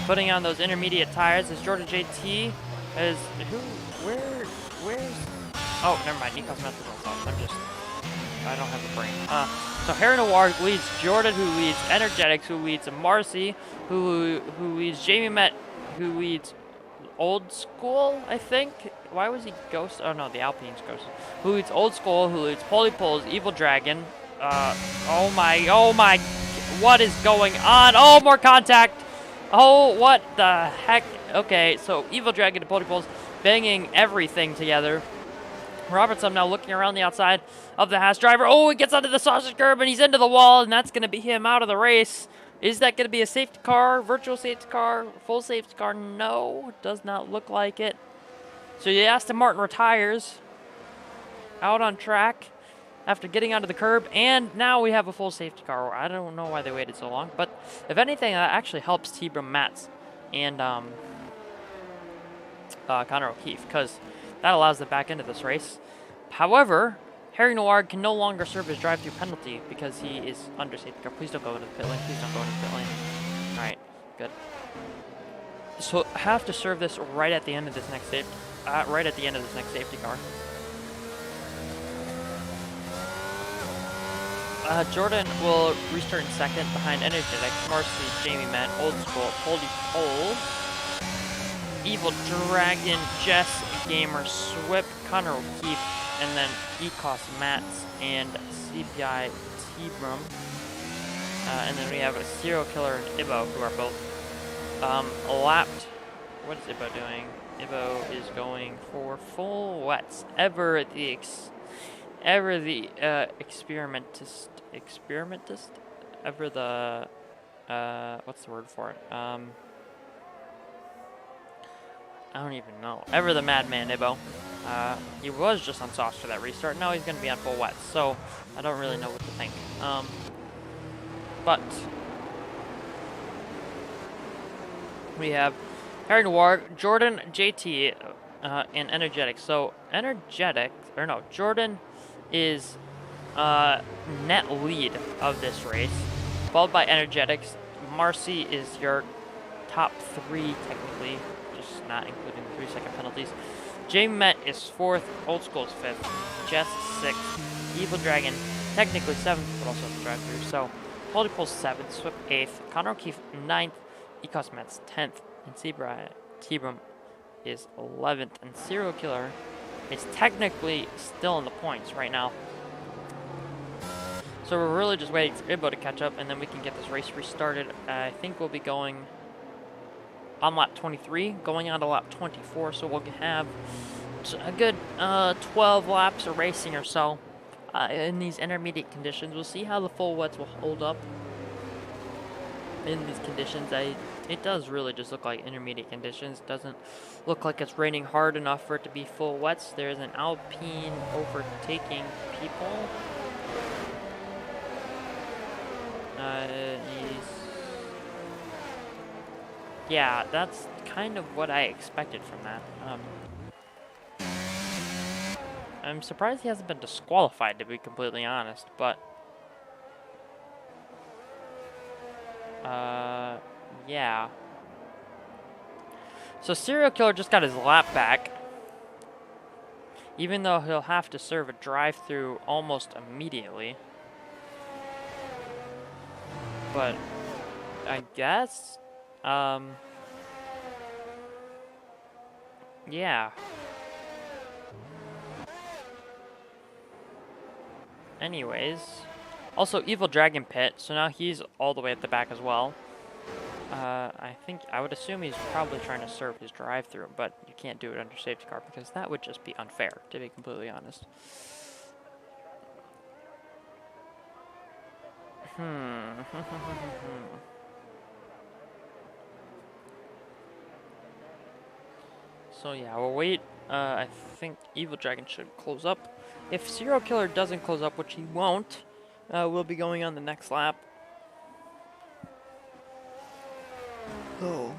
putting on those intermediate tires. As Jordan JT is where's? Oh, never mind. Nico Smith is on top. I'm just I don't have a brain. So Harry Noir leads Jordan, who leads Energetics, who leads Marcy, who leads Jamie Met, who leads Old School, I think. Why was he Ghost? Oh no, the Alpine's Ghost. Who leads Old School, who leads Polypoles, Evil Dragon. Oh my, what is going on? Oh, more contact. Oh, what the heck? Okay, so Evil Dragon and Polypoles banging everything together. Roberts, I'm now looking around the outside of the Haas driver. Oh, he gets onto the sausage curb and he's into the wall, and that's going to be him out of the race. Is that going to be a safety car, virtual safety car, full safety car? No, does not look like it. So the Aston Martin retires out on track after getting onto the curb, and now we have a full safety car. I don't know why they waited so long, but if anything, that actually helps T-Brum Mats and Connor O'Keefe, because that allows them back into this race. However, Harry Noir can no longer serve his drive-through penalty because he is under safety car. Please don't go into the pit lane. Please don't go into the pit lane. All right, good. So have to serve this right at the end of this next safety, car. Jordan will restart in second behind Energetics, Marcy, Jamie Matt, Old School, Pole, Evil Dragon, Jess, Gamer, Swip, Connor O'Keefe, and then Ecos Mats and CPI T-Brum. And then we have a Serial Killer and Ibo, who are both lapped. What is Ibo doing? Ibo is going for full wets. Ever the experimentist. Ever the what's the word for it? I don't even know. Ever the madman, Ibo. He was just on softs for that restart. Now he's going to be on full wets, so I don't really know what to think. But we have Harry Noir, Jordan, JT, and Energetics. So Jordan is net lead of this race, followed by Energetics. Marcy is your top three, technically, just not including the 3-second penalties. Jamie Met is fourth, Old School is fifth, Jess sixth, Evil Dragon technically seventh, but also the drive-through. So Polypole's seventh, Swip eighth, Connor O'Keefe ninth, Ecos Met's 10th, and T-Brum is 11th, and Serial Killer is technically still in the points right now. So we're really just waiting for Ibo to catch up, and then we can get this race restarted. I think we'll be going on lap 23, going on to lap 24, so we'll have a good 12 laps of racing or so in these intermediate conditions. We'll see how the full wets will hold up in these conditions. It does really just look like intermediate conditions. It doesn't look like it's raining hard enough for it to be full wets. There's an Alpine overtaking people. Yeah, that's kind of what I expected from that. I'm surprised he hasn't been disqualified, to be completely honest, but yeah. So Serial Killer just got his lap back, even though he'll have to serve a drive-through almost immediately. But I guess, yeah. Anyways, also Evil Dragon pit, so now he's all the way at the back as well. I would assume he's probably trying to serve his drive-through, but you can't do it under safety car because that would just be unfair, to be completely honest. So yeah, we'll wait. I think Evil Dragon should close up. If Serial Killer doesn't close up, which he won't, we'll be going on the next lap. Oh.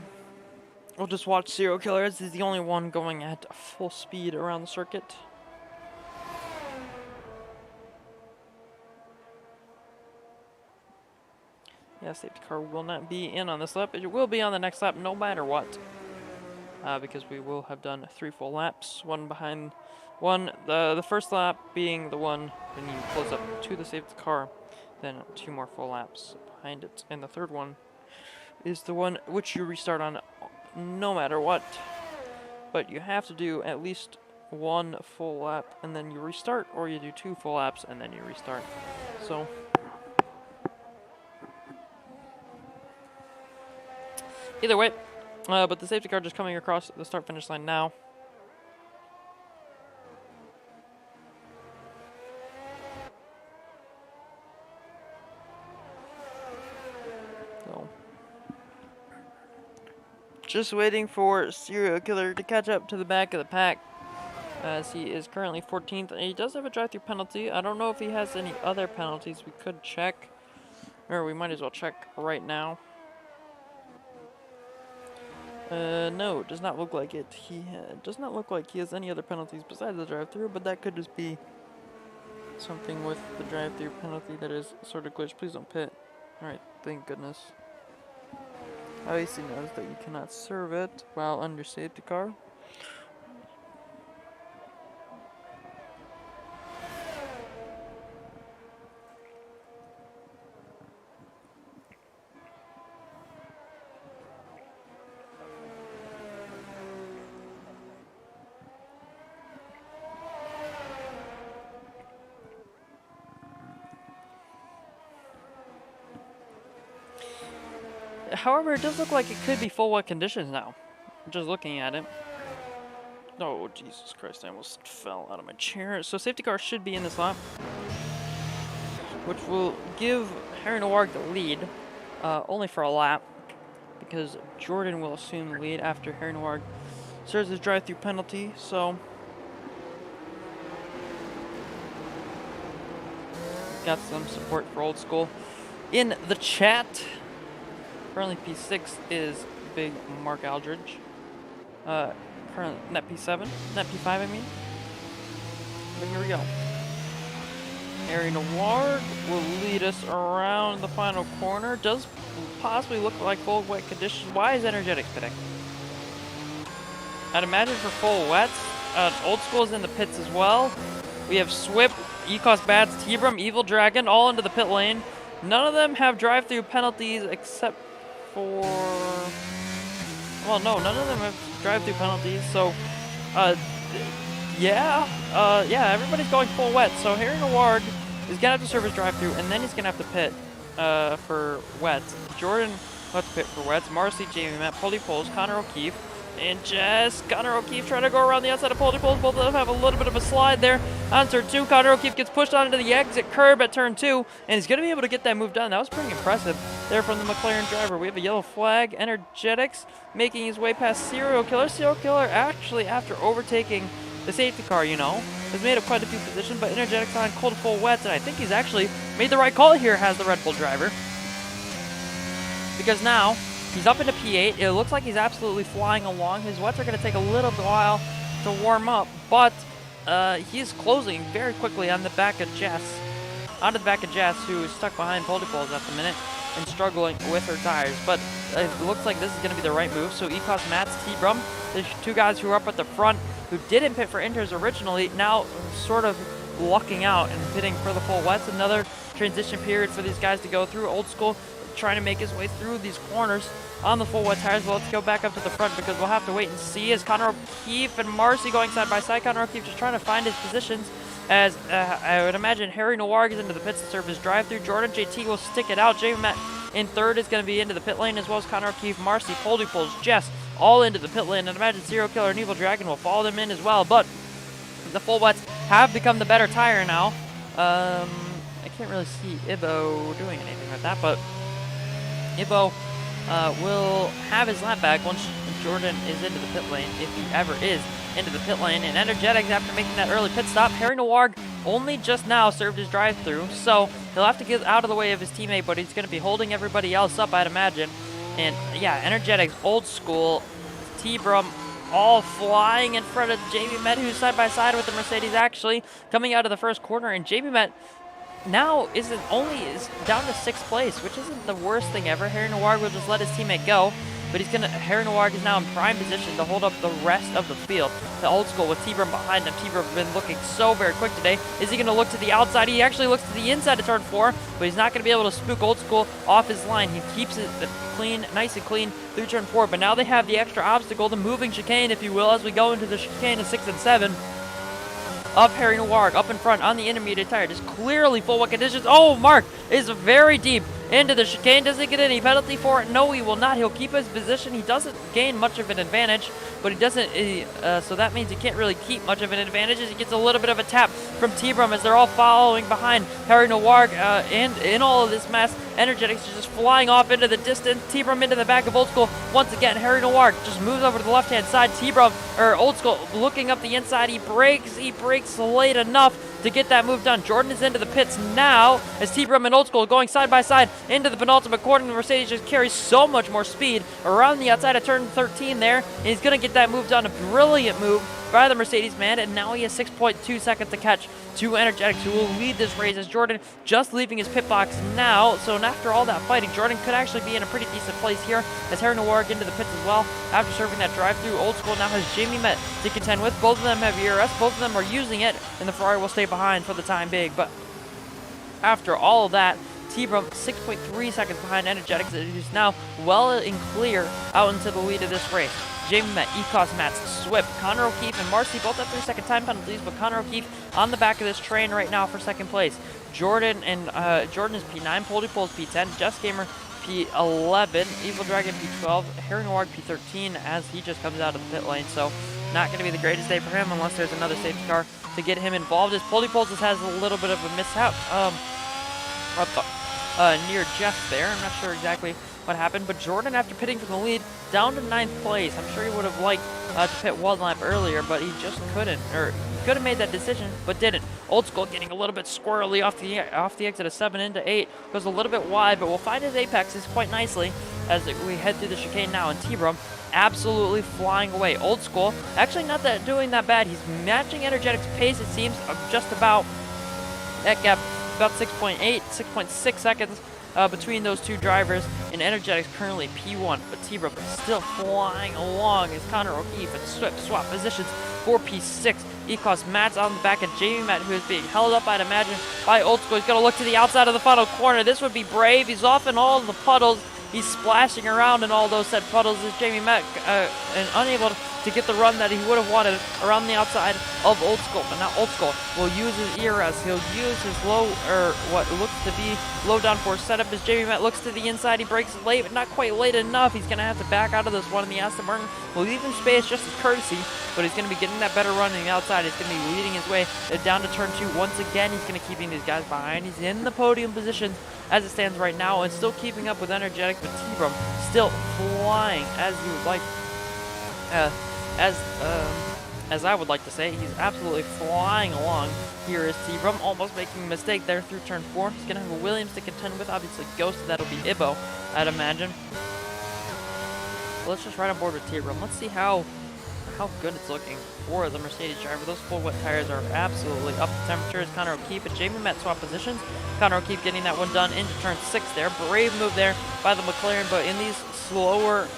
We'll just watch Serial Killer, as he's the only one going at full speed around the circuit. Yeah, safety car will not be in on this lap. It will be on the next lap no matter what. Because we will have done 3 full laps, one behind The first lap being the one when you close up to the safety car, then 2 more full laps behind it. And the third one is the one which you restart on no matter what. But you have to do at least 1 full lap and then you restart, or you do 2 full laps and then you restart. So either way, but the safety car just coming across the start-finish line now. So just waiting for Serial Killer to catch up to the back of the pack, as he is currently 14th. And he does have a drive-through penalty. I don't know if he has any other penalties. We could check, or we might as well check right now. No, it does not look like it. He does not look like he has any other penalties besides the drive-through, but that could just be something with the drive-through penalty that is sort of glitched. Please don't pit. Alright, thank goodness. Obviously knows that you cannot serve it while under safety car. However, it does look like it could be full wet conditions now. Just looking at it. Oh, Jesus Christ, I almost fell out of my chair. So safety car should be in this lap, which will give Harry Noir the lead, only for a lap, because Jordan will assume the lead after Harry Noir serves his drive-through penalty. So got some support for Old School in the chat. Currently P6 is Big Mark Aldridge. Current net P7, net P5 I mean. But here we go. Harry Noir will lead us around the final corner. Does possibly look like full wet conditions. Why is Energetics pitting? I'd imagine for full wets. Old School is in the pits as well. We have Swip, Ecos Bats, T-Brum, Evil Dragon all into the pit lane. None of them have drive-through penalties except for... Well, no, none of them have drive-through penalties, so... yeah, everybody's going full wet. So Harry Noir is going to have to serve his drive-through, and then he's going to have to pit for wets. Jordan will have to pit for wets. Marcy, Jamie, Matt, Polly Poles, Connor O'Keefe, and Jess. Connor O'Keefe trying to go around the outside of Polly Poles. Both of them have a little bit of a slide there on turn 2. Connor O'Keefe gets pushed onto the exit curb at turn 2, and he's going to be able to get that move done. That was pretty impressive there from the McLaren driver. We have a yellow flag. Energetics making his way past Serial Killer. Serial Killer actually, after overtaking the safety car, you know, has made up quite a few positions, but Energetics on cold full wets, and I think he's actually made the right call here as the Red Bull driver, because now he's up into P8. It looks like he's absolutely flying along. His wets are going to take a little while to warm up, but he's closing very quickly on the back of Jess. Onto the back of Jess, who is stuck behind Poldy Poles at the minute and struggling with her tires. But it looks like this is going to be the right move. So Ecos, Mats, T-Brum, the 2 guys who are up at the front who didn't pit for inters originally, now sort of lucking out and pitting for the full wets. Another transition period for these guys to go through. Old School trying to make his way through these corners on the full wet tires. Well, let's go back up to the front because we'll have to wait and see as Connor O'Keefe and Marcy going side by side. Connor O'Keefe just trying to find his positions as I would imagine Harry Noir gets into the pits to serve his drive-through. Jordan JT will stick it out. Jamie Matt in third is going to be into the pit lane, as well as Connor O'Keefe, Marcy, Poldy Poles, Jess, all into the pit lane. And imagine Serial Killer and Evil Dragon will follow them in as well. But the full wets have become the better tire now. I can't really see Ibo doing anything with that, but Ibo will have his lap back once Jordan is into the pit lane, if he ever is into the pit lane. And Energetics, after making that early pit stop, Harry Noir only just now served his drive-through, so he'll have to get out of the way of his teammate, but he's going to be holding everybody else up, I'd imagine. And yeah, Energetics, Old School, T-Brum, all flying in front of Jamie Met, who's side by side with the Mercedes actually coming out of the first corner. And Jamie Met now is down to 6th place, which isn't the worst thing ever. Harry Noir will just let his teammate go. but Harry Noir is now in prime position to hold up the rest of the field. The Old School with T-Brum behind him. T-Brum has been looking so very quick today. Is he going to look to the outside? He actually looks to the inside of turn 4, but he's not going to be able to spook Old School off his line. He keeps it clean, nice and clean through turn 4, but now they have the extra obstacle, the moving chicane, if you will, as we go into the chicane of 6 and 7. Of Harry Noir up in front on the intermediate tire, just clearly full wet conditions. Oh, Mark is very deep into the chicane. Does he get any penalty for it? No, he will not. He'll keep his position. He doesn't gain much of an advantage, but he doesn't, so that means he can't really keep much of an advantage as he gets a little bit of a tap from T-Brum as they're all following behind Harry Noir, and in all of this mess, Energetics is just flying off into the distance. T-Brum into the back of Old School. Once again, Harry Noir just moves over to the left-hand side. T-Brum, or Old School, looking up the inside. He brakes late enough to get that move done. Jordan is into the pits now as T-Brum and Old School going side by side into the penultimate corner. The Mercedes just carries so much more speed around the outside of turn 13 there, and he's going to get that move done. A brilliant move by the Mercedes man, and now he has 6.2 seconds to catch to Energetics, who will lead this race as Jordan just leaving his pit box now. So after all that fighting, Jordan could actually be in a pretty decent place here as Harry Noir into the pits as well. After serving that drive-through, Old School now has Jamie Met to contend with. Both of them have ERS, both of them are using it, and the Ferrari will stay behind for the time being. But after all of that, T-Brum 6.3 seconds behind Energetics, who's now well and clear out into the lead of this race. Jamie Met, Ecos Mats, Swift, Connor O'Keefe, and Marcy both have 3-second time penalties, but Connor O'Keefe on the back of this train right now for second place. Jordan is P9, Poldy Poles P10, Jess Gamer P11, Evil Dragon P12, Harry Noir P13 as he just comes out of the pit lane. So not going to be the greatest day for him unless there's another safety car to get him involved. As Poldy Poles just has a little bit of a mishap near Jeff there. I'm not sure exactly what happened, but Jordan, after pitting from the lead, down to 9th place. I'm sure he would have liked to pit one lap earlier, but he just couldn't, or he could have made that decision, but didn't. Old School getting a little bit squirrely off the exit of 7 into 8, goes a little bit wide, but we'll find his apexes quite nicely as we head through the chicane now, and T-Brum absolutely flying away. Old School actually not doing that bad. He's matching Energetics' pace, it seems, of just about that gap, about 6.6 seconds between those two drivers, and Energetics currently P1, but T-Brum is still flying along as Connor O'Keefe and Swift swap positions for P6. Ecos Matt's on the back of Jamie Matt, who is being held up, I'd imagine, by Old School. He's going to look to the outside of the final corner. This would be brave. He's off in all the puddles. He's splashing around in all those said puddles as Jamie Matt and unable to get the run that he would have wanted around the outside of Old School. But now Old School will use his ERS. He'll use his what looks to be low downforce setup as Jamie Matt looks to the inside. He breaks late, but not quite late enough. He's going to have to back out of this one, and the Aston Martin will leave him space just as courtesy, but he's going to be getting that better run on the outside. He's going to be leading his way down to turn 2. Once again, he's going to keeping these guys behind. He's in the podium position as it stands right now, and still keeping up with Energetics, but T-Brum still flying as you would like, as I would like to say. He's absolutely flying along. Here is T-Brum, almost making a mistake there through turn 4. He's going to have a Williams to contend with, obviously Ghost, that'll be Ibbo, I'd imagine. Let's just ride on board with T-Brum. Let's see how good it's looking for the Mercedes driver. Those full wet tires are absolutely up to temperature as Connor O'Keefe and Jamie Matt swap positions. Connor O'Keefe getting that one done into turn 6 there. Brave move there by the McLaren, but in these slower,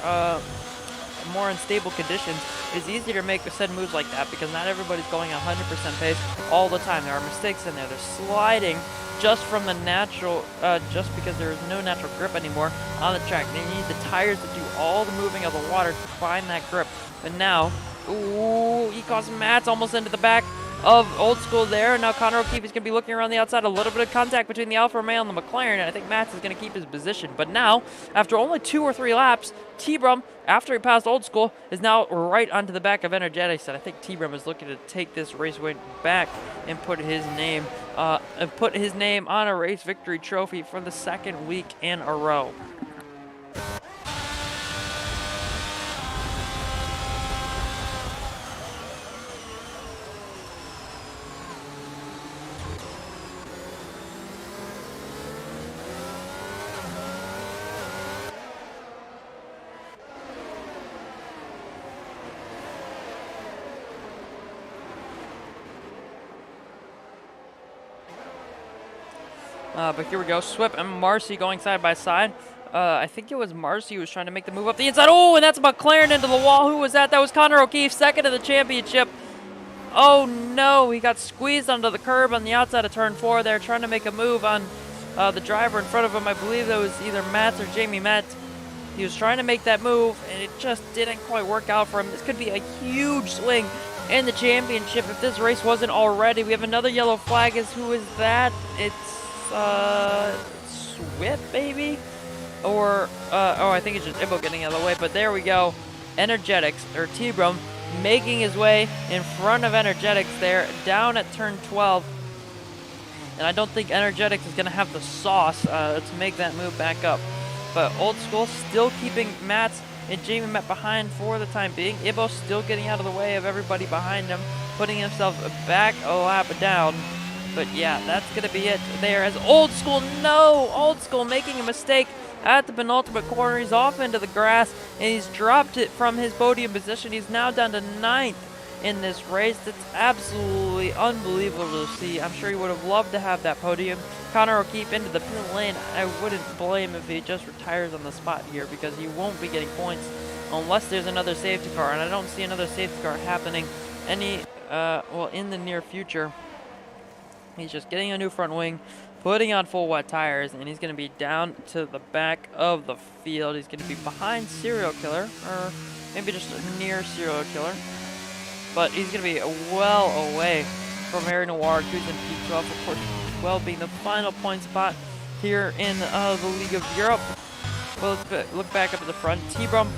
more unstable conditions, it's easier to make said moves like that because not everybody's going 100% pace all the time. There are mistakes in there. They're sliding just from the natural, just because there is no natural grip anymore on the track. They need the tires to do all the moving of the water to find that grip. But now, ooh, Ecos Matt's almost into the back of Old School there. Now Connor O'Keefe is going to be looking around the outside. A little bit of contact between the Alfa Romeo and the McLaren, and I think Matz is going to keep his position. But now, after only 2 or 3 laps, T-Brum, after he passed Old School, is now right onto the back of Energetics, and I think T-Brum is looking to take this raceway back and put his name on a race victory trophy for the 2nd week in a row. But here we go, Swift and Marcy going side by side. I think it was Marcy who was trying to make the move up the inside. Oh, and that's McLaren into the wall. Who was that? That was Connor O'Keefe, second of the championship. Oh no, he got squeezed onto the curb on the outside of turn 4 there, trying to make a move on the driver in front of him. I believe that was either Matt or Jamie Matt. He was trying to make that move, and it just didn't quite work out for him. This could be a huge swing in the championship if this race wasn't already. We have another yellow flag. Who is that? It's Swift, maybe? Or, oh, I think it's just Ibo getting out of the way, but there we go. Energetics, or T-Brum, making his way in front of Energetics there, down at turn 12. And I don't think Energetics is going to have the sauce to make that move back up. But Old School still keeping Matt and Jamie Matt behind for the time being. Ibo still getting out of the way of everybody behind him, putting himself back a lap down. But yeah, that's going to be it there as Old School, no! Old School making a mistake at the penultimate corner. He's off into the grass, and he's dropped it from his podium position. He's now down to 9th in this race. That's absolutely unbelievable to see. I'm sure he would have loved to have that podium. Connor O'Keefe into the pit lane. I wouldn't blame if he just retires on the spot here, because he won't be getting points unless there's another safety car, and I don't see another safety car happening well, in the near future. He's just getting a new front wing, putting on full wet tires, and he's going to be down to the back of the field. He's going to be behind Serial Killer, or maybe just near Serial Killer. But he's going to be well away from Harry Noir, who's in P12, of course, well being the final point spot here in the League of Europe. Well, let's look back up at the front. T-Brum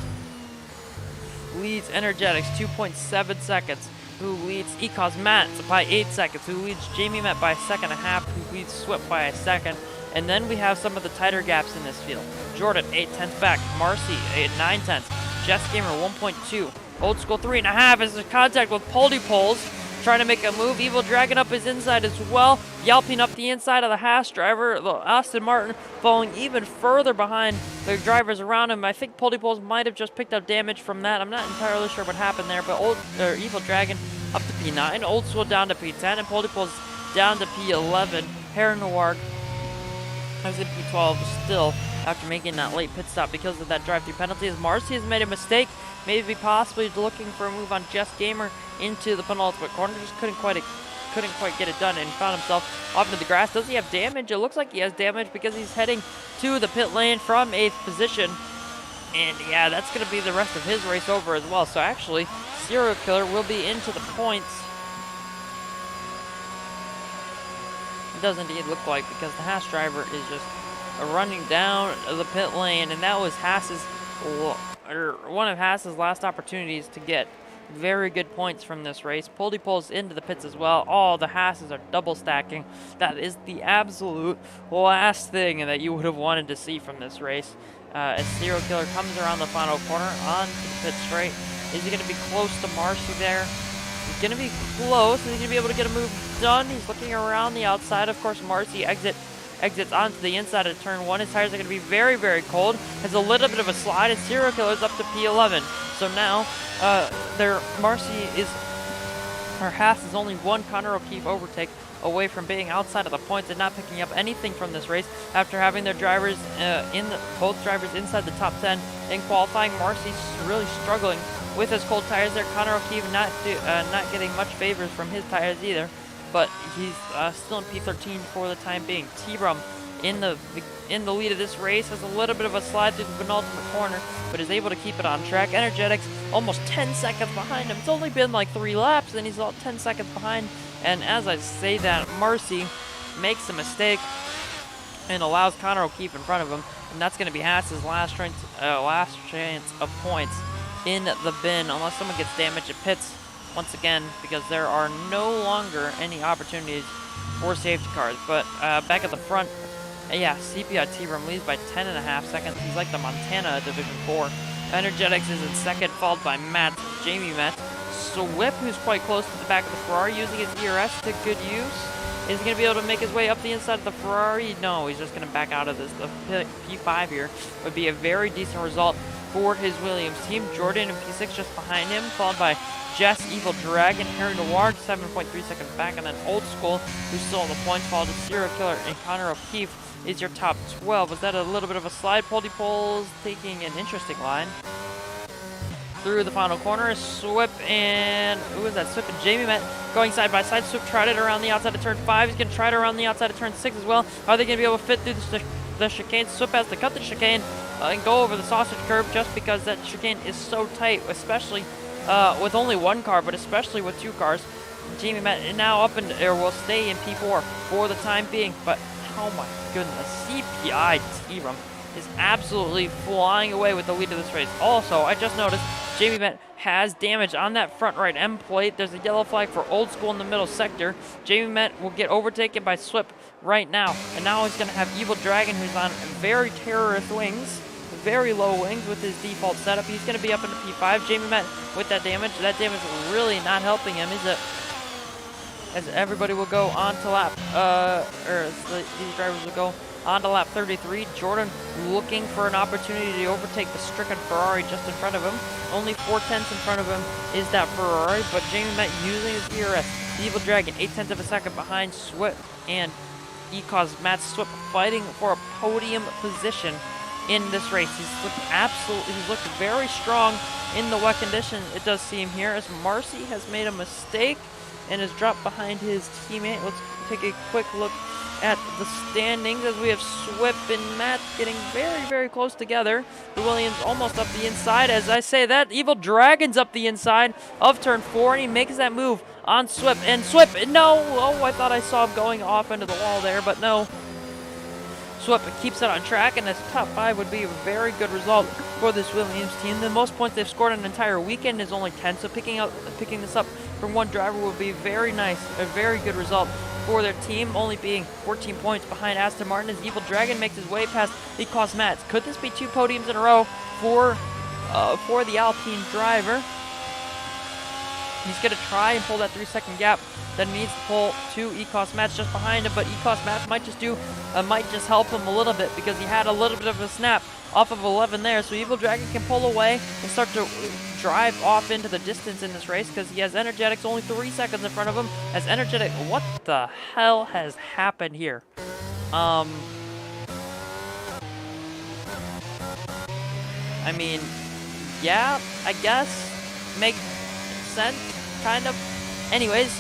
leads Energetics 2.7 seconds, who leads Ecos Matt by 8 seconds, who leads Jamie Matt by a second and a half, who leads Swift by a second. And then we have some of the tighter gaps in this field. Jordan, 8/10 back. Marcy, 9/10. Jess Gamer, 1.2. Old School, 3.5 as in contact with Poldy Poles, trying to make a move. Evil Dragon up his inside as well, yelping up the inside of the Haas driver. Aston Martin falling even further behind the drivers around him. I think Poldy Poles might have just picked up damage from that. I'm not entirely sure what happened there, but Evil Dragon up to P9, Old School down to P10, and Poldy Poles down to P11. Harry Noir is in P12 still after making that late pit stop because of that drive-through penalty, as Marcy has made a mistake, maybe possibly looking for a move on Jess Gamer into the penultimate corner, just couldn't quite get it done, and found himself off into the grass. Does he have damage? It looks like he has damage because he's heading to the pit lane from 8th position, and yeah, that's going to be the rest of his race over as well. So actually, Serial Killer will be into the points. It does indeed look like, because the Haas driver is just running down the pit lane, and that was one of Haas's last opportunities to get very good points from this race. Poldy Poles into the pits as well. Oh, the Haas's are double stacking. That is the absolute last thing that you would have wanted to see from this race. As Serial Killer comes around the final corner onto the pit straight. Is he going to be close to Marcy there? He's going to be close. Is he going to be able to get a move done? He's looking around the outside. Of course, Marcy exits onto the inside of turn 1. His tires are going to be very, very cold. Has a little bit of a slide, and Serial Killer's up to P11. So now, Haas is only one Connor O'Keefe overtake away from being outside of the points and not picking up anything from this race after having their drivers both drivers inside the top 10 in qualifying. Marcy's really struggling with his cold tires there. Connor O'Keefe not getting much favors from his tires either, but he's still in P13 for the time being. T-Brum in the lead of this race has a little bit of a slide through the penultimate corner, but is able to keep it on track. Energetics almost 10 seconds behind him. It's only been like 3 laps, and he's all 10 seconds behind. And as I say that, Marcy makes a mistake and allows Connor O'Keefe in front of him, and that's going to be Haas's last chance of points in the bin, unless someone gets damaged at pits once again, because there are no longer any opportunities for safety cars. But back at the front, yeah, CPI T-Brum leads by 10.5 seconds. He's like the Montana Division 4. Energetics is in second, followed by Jamie Matt. Swift, who's quite close to the back of the Ferrari, using his ERS to good use. Is he going to be able to make his way up the inside of the Ferrari? No, he's just going to back out of this. The P5 here would be a very decent result for his Williams team. Jordan in P6 just behind him, followed by Jess, Evil Dragon, Harry Noir, 7.3 seconds back, and then Old School, who's still on the points, followed by Serial Killer and Connor O'Keefe is your top 12. Was that a little bit of a slide? Poldypole's taking an interesting line. Through the final corner, Swip and, who is that? Swip and Jamie Met going side by side. Swip tried it around the outside of turn 5. He's going to try it around the outside of turn 6 as well. Are they going to be able to fit through the chicane? Swip has to cut the chicane and go over the sausage curb just because that chicane is so tight, especially with only one car, but especially with 2 cars. Jamie Met now up or will stay in P4 for the time being, but oh my goodness, CPI T-Rum is absolutely flying away with the lead of this race. Also, I just noticed Jamie Met has damage on that front right end plate. There's a yellow flag for Old School in the middle sector. Jamie Met will get overtaken by Swip right now. And now he's going to have Evil Dragon, who's on very terrorist wings, very low wings with his default setup. He's going to be up into P5. Jamie Met with that damage. That damage is really not helping him, is it? As everybody will go on to lap, these drivers will go on to lap 33. Jordan looking for an opportunity to overtake the stricken Ferrari just in front of him. Only 4/10 in front of him is that Ferrari, but Jamie Met using his ERS. Evil Dragon, 0.8 of a second behind Swip, and Ecos Matt Swip fighting for a podium position in this race. He's looked very strong in the wet condition, it does seem here, as Marcy has made a mistake and has dropped behind his teammate. Let's take a quick look at the standings as we have Swip and Matt getting very, very close together. The Williams almost up the inside. As I say that, Evil Dragon's up the inside of turn 4, and he makes that move on Swip. And Swip, no! Oh, I thought I saw him going off into the wall there, but no. Swip keeps it on track, and this top 5 would be a very good result for this Williams team. The most points they've scored in an entire weekend is only 10, so picking this up from one driver would be very nice, a very good result for their team, only being 14 points behind Aston Martin as Evil Dragon makes his way past Ecos Mats. Could this be 2 podiums in a row for the Alpine driver? He's going to try and pull that 3-second gap that he needs to pull 2 Ecos Mats just behind him, but Ecos Mats might just help him a little bit because he had a little bit of a snap off of 11 there, so Evil Dragon can pull away and start to drive off into the distance in this race because he has Energetics only 3 seconds in front of him. As Energetic, what the hell has happened here? I mean, yeah, I guess makes sense, kind of. Anyways,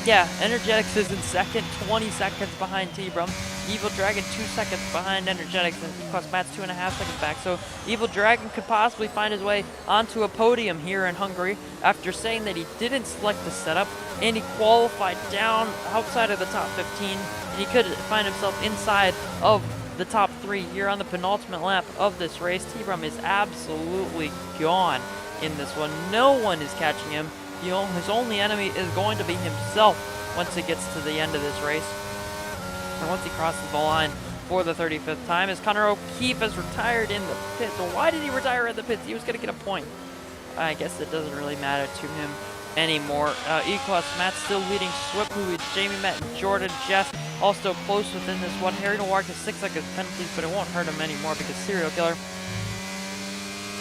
yeah, Energetics is in second, 20 seconds behind T-Brum. Evil Dragon 2 seconds behind Energetics, and Ecos Mats 2.5 seconds back. So Evil Dragon could possibly find his way onto a podium here in Hungary after saying that he didn't select the setup and he qualified down outside of the top 15, and he could find himself inside of the top 3 here on the penultimate lap of this race. T-Brum is absolutely gone in this one. No one is catching him. His only enemy is going to be himself once he gets to the end of this race. And once he crosses the line for the 35th time, as Connor O'Keefe has retired in the pits. So why did he retire at the pits? He was going to get a point. I guess it doesn't really matter to him anymore. Ecos Matt still leading Swip, who is Jamie Met and Jordan Jess, all still close within this one. Harry Noir has 6 seconds penalties, but it won't hurt him anymore because Serial Killer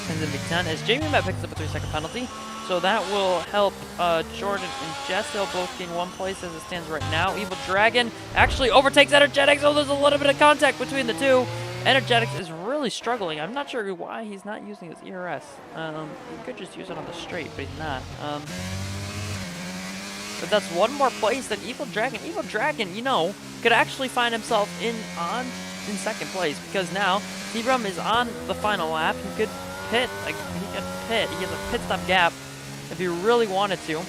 ends in Big 10 as Jamie Met picks up a 3-second penalty. So that will help Jordan and Jess. They'll both gain 1 place as it stands right now. Evil Dragon actually overtakes Energetics. Oh, there's a little bit of contact between the two. Energetics is really struggling. I'm not sure why he's not using his ERS. He could just use it on the straight, but he's not. But that's 1 more place than Evil Dragon. Evil Dragon, you know, could actually find himself in 2nd place because now T-Brum is on the final lap. He could pit. He has a pit stop gap if he really wanted to.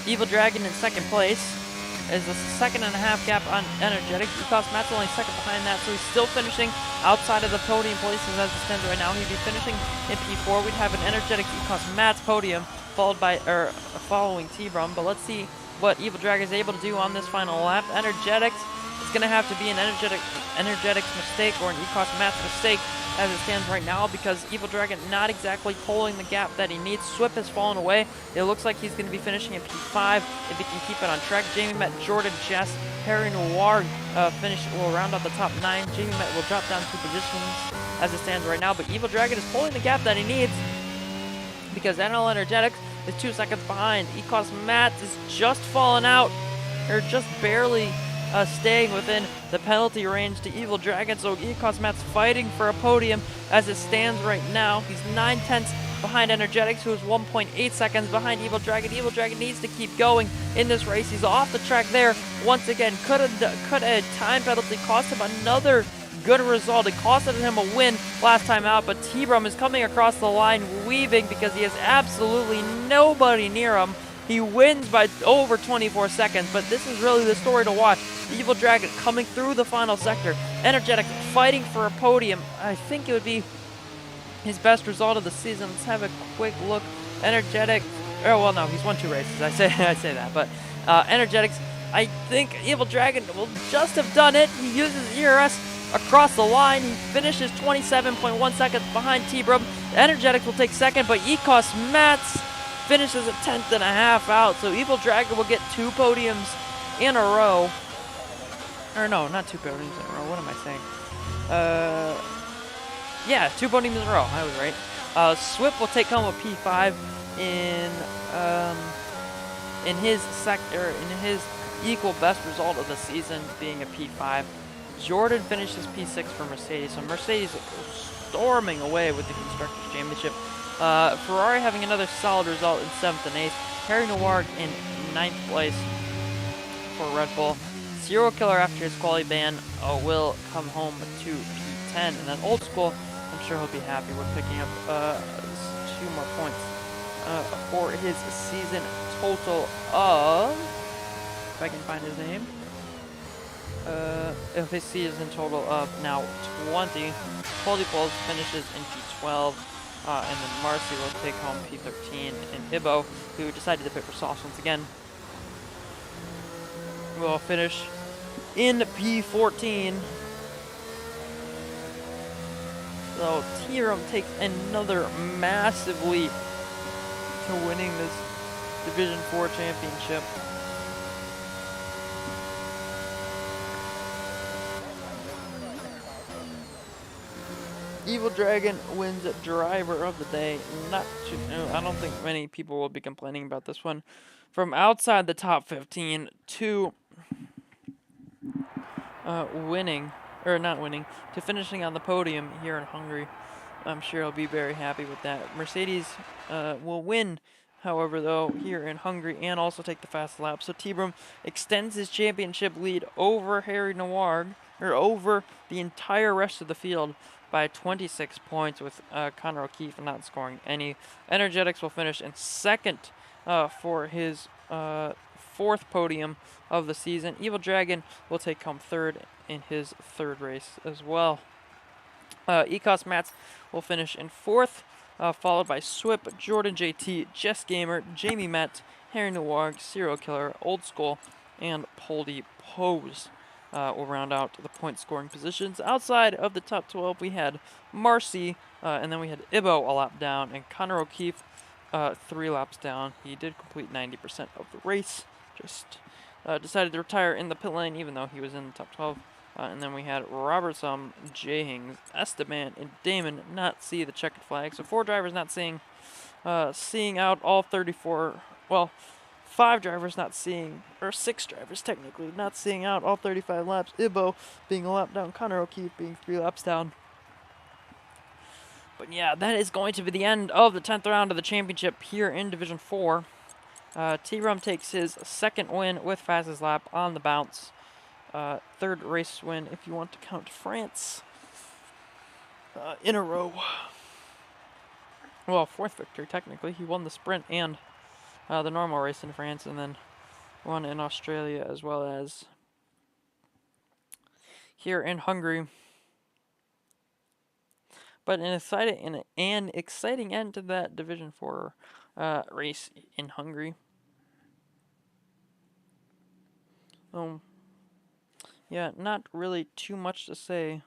Evil Dragon in 2nd place is a 2.5-second gap on Energetic. Ecos Matt's only 2nd behind that, so he's still finishing outside of the podium places as it stands right now. He'd be finishing in P4. We'd have an Energetic Ecos Matt's podium followed by following T-Brum. But let's see what Evil Dragon is able to do on this final lap. Energetics is going to have to be an Energetics mistake or an Ecos Matt's mistake as it stands right now because Evil Dragon not exactly pulling the gap that he needs. Swip has fallen away. It looks like he's going to be finishing in P5 if he can keep it on track. Jamie Met, Jordan, Jess, Harry Noir will round out the top 9. Jamie Met will drop down 2 positions. as it stands right now, but Evil Dragon is pulling the gap that he needs because NL Energetics is 2 seconds behind. Ecos Mats is just falling out, or just barely staying within the penalty range to Evil Dragon, so Ecos Mats fighting for a podium as it stands right now. He's 9/10 behind Energetics, who is 1.8 seconds behind Evil Dragon. Evil Dragon needs to keep going in this race. He's off the track there once again. Could a time penalty cost him another good result. It costed him a win last time out, but T-Brum is coming across the line weaving because he has absolutely nobody near him. He wins by over 24 seconds, but this is really the story to watch. Evil Dragon coming through the final sector. Energetic fighting for a podium. I think it would be his best result of the season. Let's have a quick look. Energetic, oh well, no, he's won 2 races. I say that, but Energetics, I think Evil Dragon will just have done it. He uses ERS across the line. He finishes 27.1 seconds behind T-Brum. Energetics will take second, but Ecos Mats finishes a 10th and a half out. So Evil Dragon will get 2 podiums in a row. Or no, not 2 podiums in a row. What am I saying? Yeah, 2 podiums in a row. I was right. Swip will take home a P5 in his sector, in his equal best result of the season, being a P5. Jordan finishes P6 for Mercedes, so Mercedes storming away with the Constructors' Championship. Ferrari having another solid result in 7th and 8th. Harry Noir in 9th place for Red Bull. Serial Killer, after his quality ban, will come home to P10. And then Old School, I'm sure he'll be happy with picking up 2 more points for his season total of, if I can find his name, of his season total of now 20. Quality Pulse finishes in P12, and then Marcy will take home P13, and Ibo, who decided to pick for softs once again, will finish in P14. So T-Rum takes another massive leap to winning this Division 4 championship. Evil Dragon wins Driver of the Day. I don't think many people will be complaining about this one. From outside the top 15 to to finishing on the podium here in Hungary. I'm sure he'll be very happy with that. Mercedes will win, however, though, here in Hungary, and also take the fast lap. So T-Brum extends his championship lead over Harry Noir, or over the entire rest of the field, by 26 points, with Connor O'Keefe not scoring any. Energetics will finish in 2nd for his 4th podium of the season. Evil Dragon will take home 3rd in his 3rd race as well. Ecos Mats will finish in 4th, followed by Swip, Jordan JT, Jess Gamer, Jamie Met, Harry Noir, Serial Killer, Old School, and Poldy Pose. Will round out the point scoring positions. Outside of the top 12, we had Marcy, and then we had Ibo a lap down, and Connor O'Keefe 3 laps down. He did complete 90% of the race, just decided to retire in the pit lane, even though he was in the top 12. And then we had Robertson, Jahings, Esteban, and Damon not see the checkered flag. So 4 drivers not seeing out all 34, well, 5 drivers not seeing, or 6 drivers technically, not seeing out all 35 laps. Ibo being a lap down, Connor O'Keefe being 3 laps down. But yeah, that is going to be the end of the 10th round of the championship here in Division 4. T-Rum takes his 2nd win with fastest lap on the bounce. 3rd race win, if you want to count France, in a row. Well, 4th victory, technically. He won the sprint and the normal race in France, and then won in Australia, as well as here in Hungary. But an exciting end to that Division 4 race in Hungary. Yeah, not really too much to say.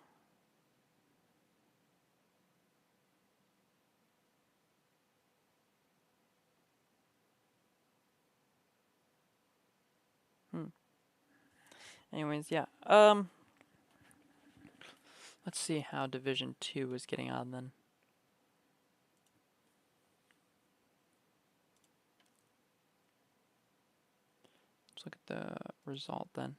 Anyways, yeah. Let's see how Division 2 is getting on then. Let's look at the result then.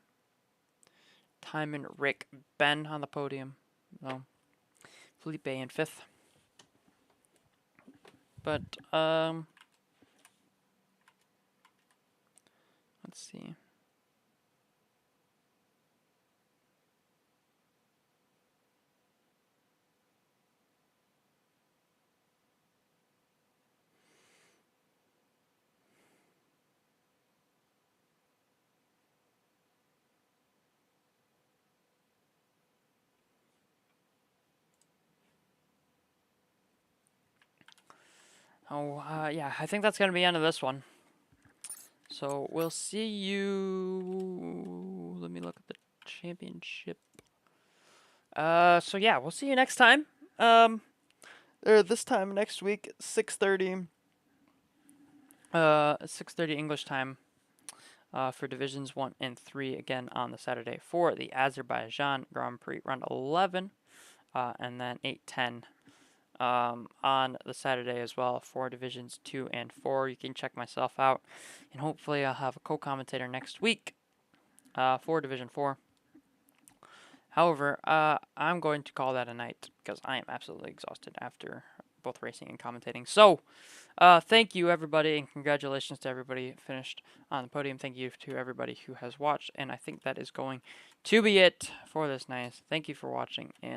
Timon, Rick, Ben on the podium. No. Felipe in 5th. But, let's see. Oh, yeah, I think that's going to be the end of this one. So we'll see you. Let me look at the championship. So yeah, we'll see you next time. Or this time next week, 6:30. 6:30 English time. For divisions 1 and 3 again on the Saturday for the Azerbaijan Grand Prix round 11, and then 8:10 on the Saturday as well for divisions 2 and 4. You can check myself out, and hopefully I'll have a co-commentator next week for division 4. However, I'm going to call that a night because I am absolutely exhausted after both racing and commentating. So, thank you everybody, and congratulations to everybody finished on the podium. Thank you to everybody who has watched, and I think that is going to be it for this night. Thank you for watching, and